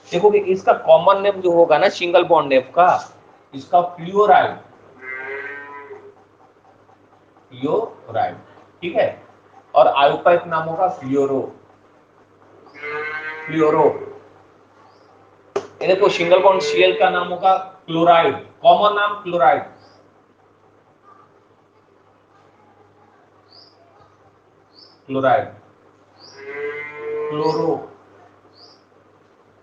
देखोगे इसका कॉमन नेम जो होगा ना सिंगल बॉन्ड एफ का, इसका फ्लोराइड, ठीक है, और आयुपैक नाम होगा फ्लोरो। ये देखो सिंगल बॉन्ड Cl का नाम होगा क्लोराइड, कॉमन नाम क्लोराइड, क्लोरो,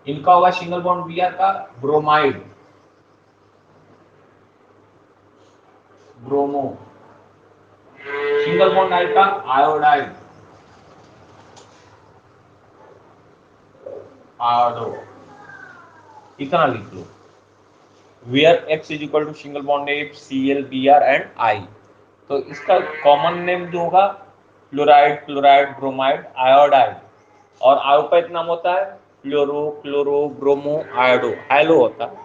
इनका होगा सिंगल बॉन्ड Br का bromide, bromo, single bond I का आयोडाइड, आयोडो, इतना लिख लो। Where X is equal to single bond F, Cl, Br and I। तो इसका कॉमन नेम जो होगा फ्लोराइड, ब्रोमाइड, आयोडाइड, और आयुपैक नाम होता है फ्लोरो, ब्रोमो, आयोडो, हैलो होता है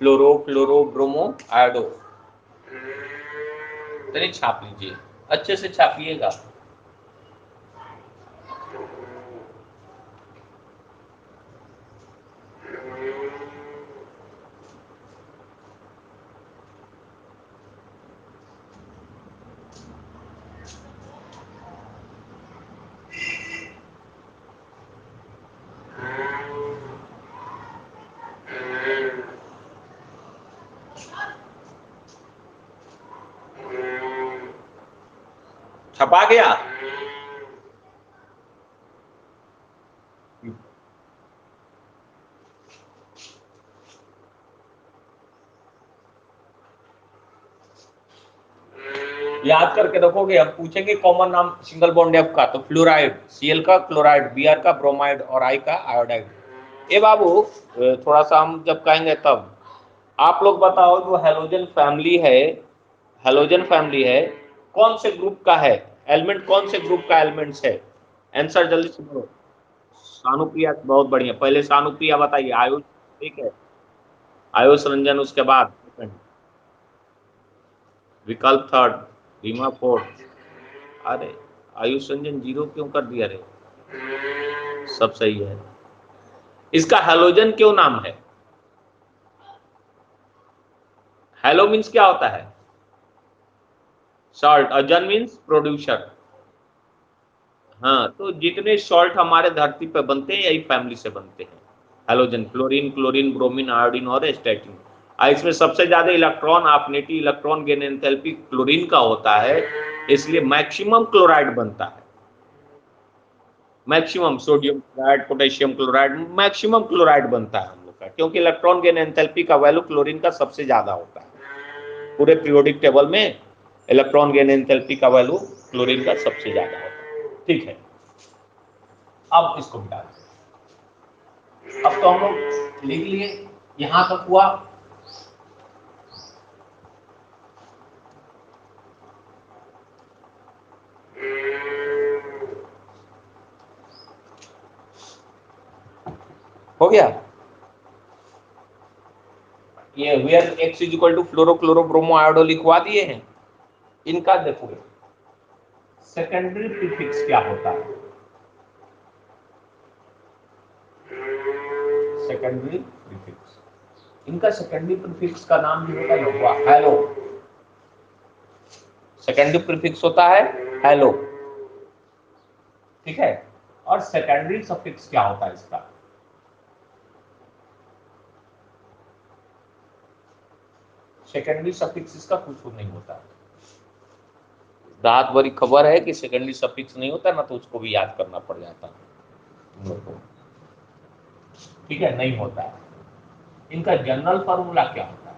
फ्लोरो, ब्रोमो, आयोडो। चलिए छाप लीजिए, अच्छे से छापिएगा। छपा गया? याद करके रखोगे, हम पूछेंगे कॉमन नाम सिंगल बॉन्ड एफ का, तो फ्लोराइड, Cl का क्लोराइड, Br का ब्रोमाइड और I का आयोडाइड। ए बाबू थोड़ा सा हम जब कहेंगे तब आप लोग बताओ, जो हेलोजन फैमिली है कौन से ग्रुप का है एलिमेंट, कौन से ग्रुप का एलिमेंट्स है? आंसर जल्दी से बोलो। सानुप्रिया, बहुत बढ़िया, पहले सानुप्रिया बताइए। आयुष, ठीक है, आयुष रंजन उसके बाद विकल्प थर्ड, रीमा फोर्थ। अरे आयुष रंजन 0 क्यों कर दिया रे? सब सही है। इसका हेलोजन क्यों नाम है? हेलो मीन्स क्या होता है? सॉल्ट, अजन मीन्स प्रोड्यूसर। हाँ, तो जितने सॉल्ट हमारे धरती पे बनते हैं यही फैमिली से बनते हैं। Halogen, fluorine, chlorine, bromine, iodine और स्टैटिन। इसमें सबसे ज्यादा electron affinity, electron gain enthalpy chlorine का होता है, इसलिए मैक्सिमम क्लोराइड बनता है। Maximum sodium chloride, potassium chloride, maximum chloride बनता है हम लोग का, क्योंकि इलेक्ट्रॉन गेन एंथैल्पी का वैल्यू क्लोरीन का सबसे ज्यादा होता है। पूरे पीरियोडिक टेबल में इलेक्ट्रॉन गेन एंथैल्पी का वैल्यू क्लोरीन का सबसे ज्यादा होता है। ठीक है, अब इसको मिटा दें। अब तो हम लोग लिख लिए, यहां तक हुआ। हो गया। ये where X is equal to fluoro chloro bromo iodo लिखवा दिए हैं। इनका देखो सेकेंडरी प्रीफिक्स क्या होता है। सेकेंडरी प्रीफिक्स, इनका सेकेंडरी प्रीफिक्स का नाम भी होता है हेलो। सेकेंडरी प्रीफिक्स होता है हेलो, ठीक है। और सेकेंडरी सफिक्स क्या होता है इसका? सेकेंडरी सफिक्स इसका कुछ नहीं होता। रात भरी खबर है कि सेकेंडरी सफिक्स नहीं होता ना, तो उसको भी याद करना पड़ जाता तुम लोग को। ठीक है, नहीं होता है। इनका जनरल फॉर्मूला क्या होता है?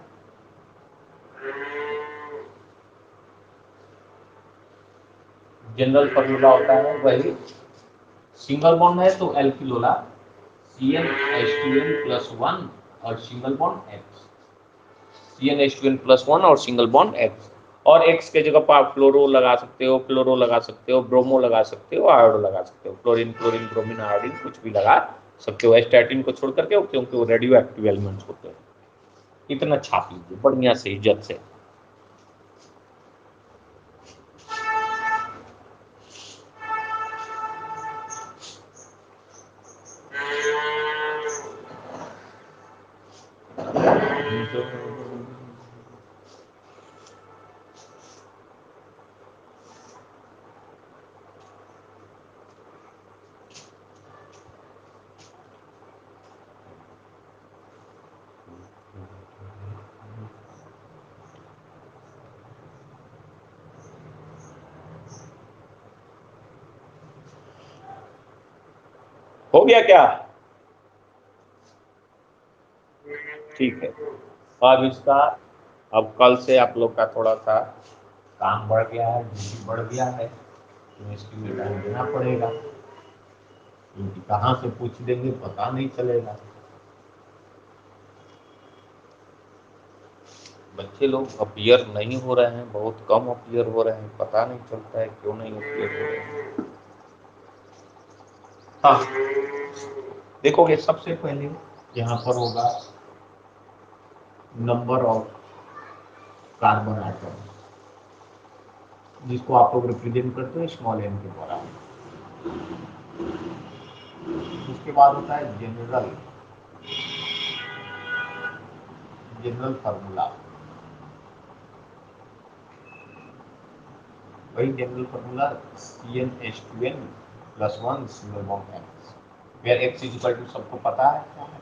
जनरल फॉर्मूला होता है वही, सिंगल बॉन्ड है तो एल्किलोला CnH2n+1 और सिंगल बॉन्ड X, CnH2n+1 और सिंगल बॉन्ड X। और X के जगह पर आप फ्लोरो लगा सकते हो, क्लोरो लगा सकते हो, ब्रोमो लगा सकते हो, आयोडो लगा सकते हो, क्लोरीन, क्लोरीन, ब्रोमीन, आयोडीन कुछ भी लगा सकते हो स्टैटिन को छोड़ करके, क्योंकि वो रेडियो एक्टिव एलिमेंट्स होते हैं। इतना छाप लीजिए बढ़िया से, इज्जत से। हो गया क्या? ठीक है, अब इसका, अब कल से आप लोग का थोड़ा सा काम बढ़ गया है, ड्यूटी बढ़ गया है, तो इसके लिए टाइम देना पड़ेगा, क्योंकि कहाँ से पूछ देंगे पता नहीं चलेगा। बच्चे लोग अपीयर नहीं हो रहे हैं, बहुत कम अपीयर हो रहे हैं, पता नहीं चलता है क्यों नहीं अपीयर हो रहे हैं। हाँ, देखोगे सबसे पहले यहाँ पर होगा नंबर ऑफ कार्बन आइटम, जिसको आप लोग रिप्रेजेंट करते हैं स्मॉल m के द्वारा। उसके बाद होता है जनरल फार्मूला, वही general formula CnH2n+1 single bond X, where X is equal to सबको पता है क्या है,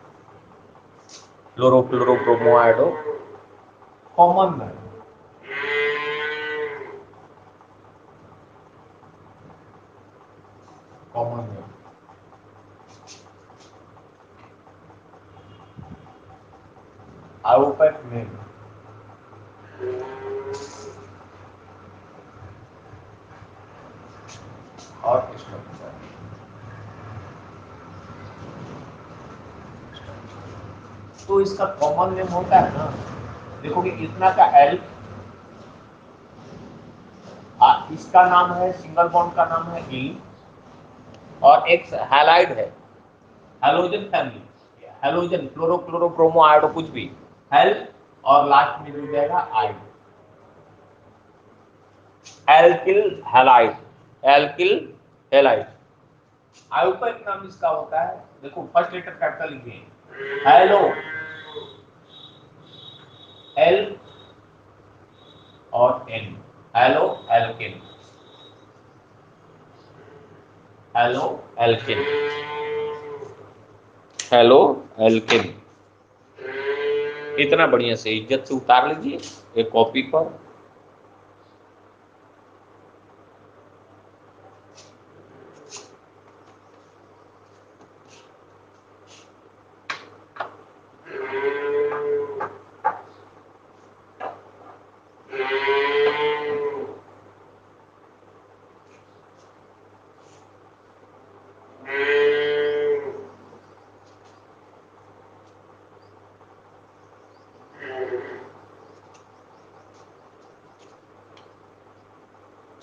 fluoro chloro bromo iodo common है। कॉमन है, आउटपुट में और स्ट्रक्चर। तो इसका कॉमन नेम होता है ना, देखोगे इतना का L, इसका नाम है, सिंगल बॉन्ड का नाम है E, और X हैलाइड है, halogen family, halogen fluoro chloro bromo iodo कुछ भी हेल, और लास्ट में जुड़ जाएगा I, alkyl halide, alkyl halide. IUPAC नाम इसका होता है, देखो फर्स्ट लेटर कैपिटल लिखिए, हेलो, एल और N, halo alkane, halo alkane. इतना बढ़िया से इज्जत से उतार लीजिए एक कॉपी पर।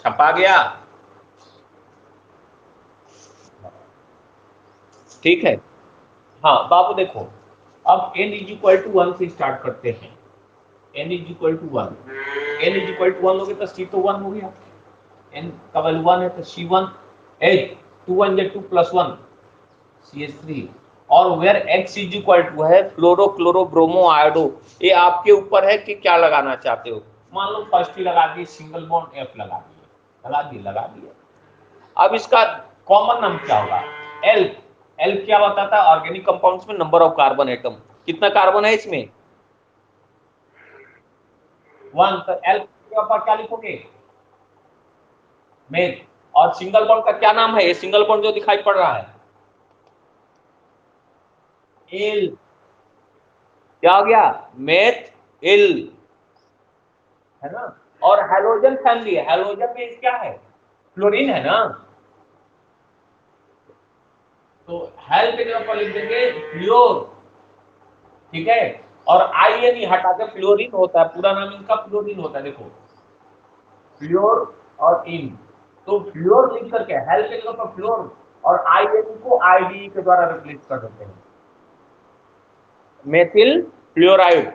छपा गया, ठीक है। हाँ बाबू देखो, अब n इज इक्वल टू 1 से स्टार्ट करते हैं। n is equal to 1, n is equal to 1 लोगे तो c तो 1 हो गया, n का वैल्यू 1 है तो c1, 8 2 1 2 प्लस 1 CH3। और where x is equal to है फ्लोरो क्लोरो ब्रोमो आयोडो। ये आपके ऊपर है कि क्या लगाना चाहते हो। मान लो फर्स्ट ही लगा दिए, सिंगल बॉन्ड F लगा दिए। अब इसका कॉमन नाम क्या होगा, L। L क्या बताता है ऑर्गेनिक कंपाउंड्स में नंबर ऑफ कार्बन एटम। कितना कार्बन है इसमें, 1। तो L के ऊपर क्या लिखोगे, मेथ। और सिंगल बॉन्ड का क्या नाम है, ये सिंगल बॉन्ड जो दिखाई पड़ रहा है एल, क्या हो गया, मेथ एल, है ना। और हैलोजन फैमिली है, हैलोजन में क्या है, फ्लोरीन है ना। तो हेल के जगह पर लिख देंगे फ्लोर, ठीक है। और आई एन हटा के फ्लोरीन होता है, पूरा नाम इनका फ्लोरीन होता है, देखो फ्लोर और इन। तो फ्लोर लिख करके हेल के जगह पर फ्लोर और आई एन को आईडी के द्वारा रिप्लेस कर देते हैं, मेथिल फ्लोराइड,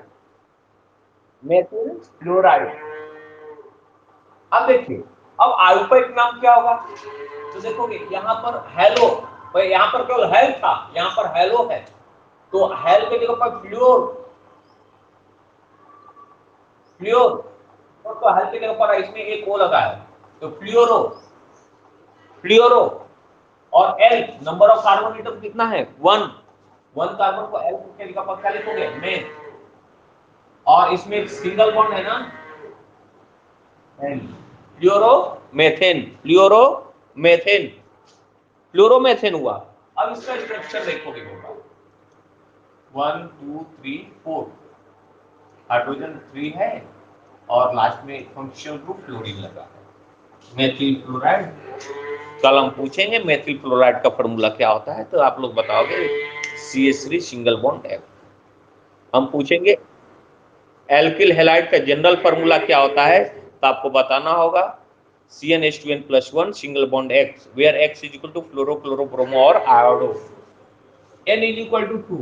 मेथिल फ्लोराइड। अब देखिए, अब आयुर्वेद नाम क्या होगा, तो देखोगे यहाँ पर हेलो, यहाँ पर केवल हेल था, यहाँ पर हेलो है, तो हेल के जगह पर फ्लोर, फ्लोर तो हेल के जगह पर इसमें एक ओ लगा है, तो फ्लोरो, फ्लोरो। और L number of carbon atom कितना है, 1। 1 कार्बन को एल के जगह पर क्या लिखोगे, में। और इसमें एक सिंगल बॉन्ड है ना, फ्लोरोमेथेन, फ्लोरोमेथेन, फ्लोरोमेथेन हुआ। अब इसका स्ट्रक्चर देखोगे होगा 1 2 3 4, हाइड्रोजन 3 है और लास्ट में फंक्शनल ग्रुप फ्लोरीन लगा है, मेथिल फ्लोराइड। कल हम पूछेंगे मेथिल फ्लोराइड का फॉर्मूला क्या होता है, तो आप लोग बताओगे CH3 सिंगल बॉन्ड F। हम पूछेंगे एल्किल हैलाइड का जनरल फॉर्मूला क्या होता है, तो आपको बताना होगा CnH2n+1 single bond X, where X is equal to fluoro chloro bromo और iodo. N is equal to 2,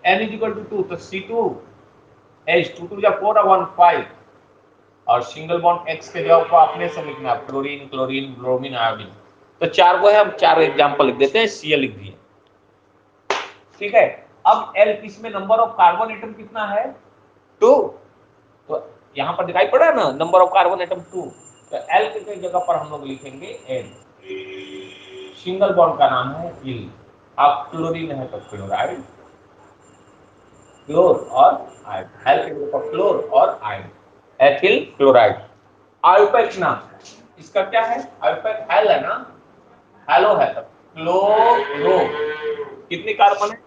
N is equal to 2, तो C2H 2 2 4 1 5 और सिंगल बॉन्ड X के जगह को आपने से लिखना फ्लोरीन क्लोरीन ब्रोमीन आयोडीन। तो 4 को है, हम 4 एग्जांपल लिख देते हैं, Cl लिख दिए, ठीक है। अब L इसमें नंबर ऑफ कार्बन एटम कितना है, 2। तो यहाँ पर दिखाई पड़ा है ना नंबर ऑफ कार्बन एटम 2, तो L के जगह पर हम लोग लिखेंगे N। सिंगल बॉन्ड का नाम है इल, अब क्लोरीन है तो क्लोराइड, क्लोर और आयन, L के जगह पर क्लोर और आयन, एथिल क्लोराइड। आयुर्वेद नाम इसका क्या है, आयुर्वेद हेल है ना, हेलो है, तो क्लोरो, कितने कार्बन है,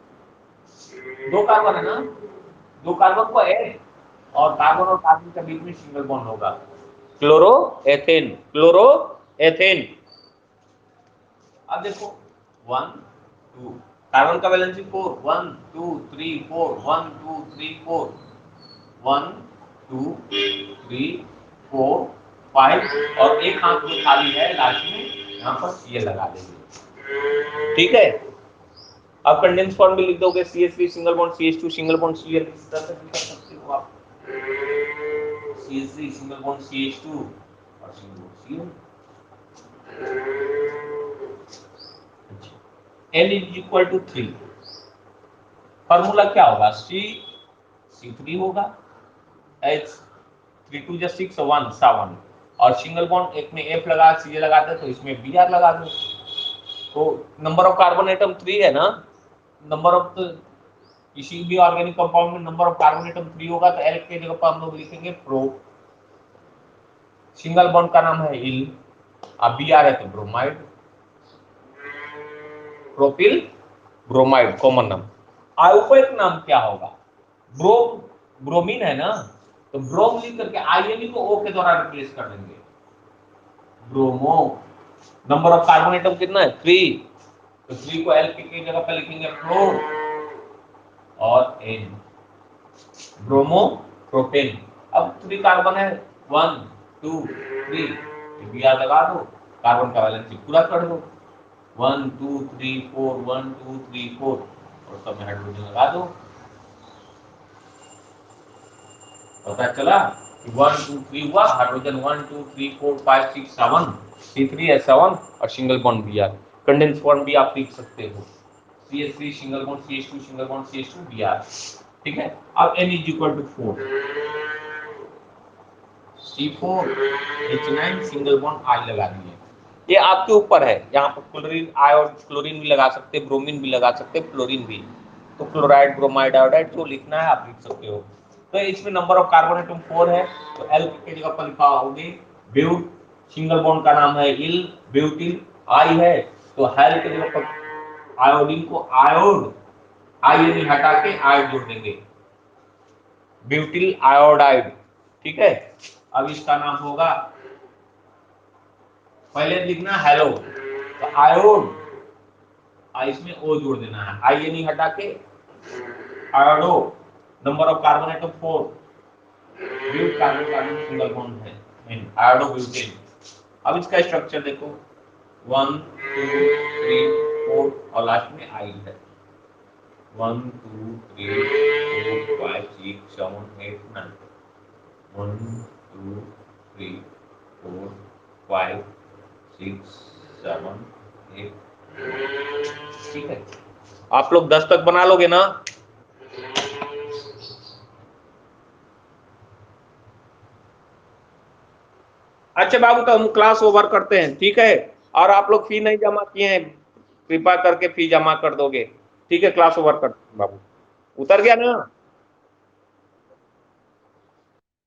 2 कार्बन है ना, 2 कार्बन को ऐड और कार्बन और कार्बन के बीच में सिंगल बॉन्ड होगा, क्लोरो एथेन, क्लोरो एथेन। अब देखो 1 2, कार्बन का वैलेंसी 4, 1 2 3 4, 1 2 3 4, 1 2 3 4 5 और एक हाथ जो खाली है लास्ट में यहाँ पर ये लगा देंगे, ठीक है। अब कंडेंस फॉर्म में लिख दोगे CH3 single bond CH2 single bond Cl, इस तरह से लिख सकते हो आप, CH3 सिंगल बॉन्ड CH2 और single bond Cl। N is equal to 3, formula क्या होगा, C3 होगा, H 3 2 6 1 7, और सिंगल बॉन्ड एक में F लगा CA लगाते तो इसमें Br लगा दो। तो नंबर ऑफ कार्बन एटम 3 है ना, नंबर ऑफ किसी भी ऑर्गेनिक कंपाउंड में नंबर ऑफ कार्बन एटम 3 होगा तो L के जगह पर हम लोग लिखेंगे प्रो। सिंगल बॉन्ड का नाम है इल, अब Br है तो ब्रोमाइड, प्रोपिल ब्रोमाइड कॉमन नाम। आयुपैक नाम क्या होगा? ब्रोमीन है ना, तो ब्रोम लिख करके आईएनई को O के द्वारा रिप्लेस कर देंगे, bromo. Number of carbon atom कितना है? 3, तो 3 को L की जगह पर लिखेंगे प्रो और N, ब्रोमो प्रोपेन। अब 3 कार्बन है, 1 2 3, Br लगा दो, कार्बन का वैलेंसी पूरा कर दो, 1 2 3 4 1 2 3 4 और सब में हाइड्रोजन लगा दो। पता चला कि 1 2 3 हुआ, हाइड्रोजन 1 2 3 4 5 6 7, C3 है 7 और single bond Br। Condense form भी आप लिख सकते हो, CH3 single bond CH2 single bond CH2 Br, ठीक है। अब N = 4, C4H9 single bond I लगा दिए। ये आपके ऊपर है, यहाँ पर क्लोरीन आयोड क्लोरीन भी लगा सकते, ब्रोमीन भी लगा सकते, फ्लोरीन भी, तो क्लोराइड ब्रोमाइड आयोडाइड जो लिखना है आप लिख सकते हो। तो इसमें नंबर ऑफ कार्बन एटम 4 है, तो L की जगह पर लिखा होगे ब्यूट, सिंगल बॉन्ड का नाम है इल, ब्यूटिल, I है तो हेल की जगह पर आयोडीन को आयोड, आयन हटा के आयोड जोड़ देंगे, ब्यूटिल आयोडाइड, ठीक है। अब इसका नाम होगा, पहले लिखना हेलो, तो आयोड, इसमें O जोड़ देना है, आयन हटा के iodo, number of carbon atom 4, but carbon carbon single bond है, आयोडो ब्यूटेन। अब इसका स्ट्रक्चर देखो, 1 2 3 4 और लास्ट में I है, 1 2 3 4 5 6 7 8 9, 1 2 3 4 5 6 7 8, ठीक है। आप लोग 10 तक बना लोगे ना? अच्छा बाबू, तो हम क्लास ओवर करते हैं, ठीक है। और आप लोग फी नहीं जमा किए हैं, कृपा करके फी जमा कर दोगे, ठीक है। क्लास ओवर करते हैं बाबू, उतर गया ना?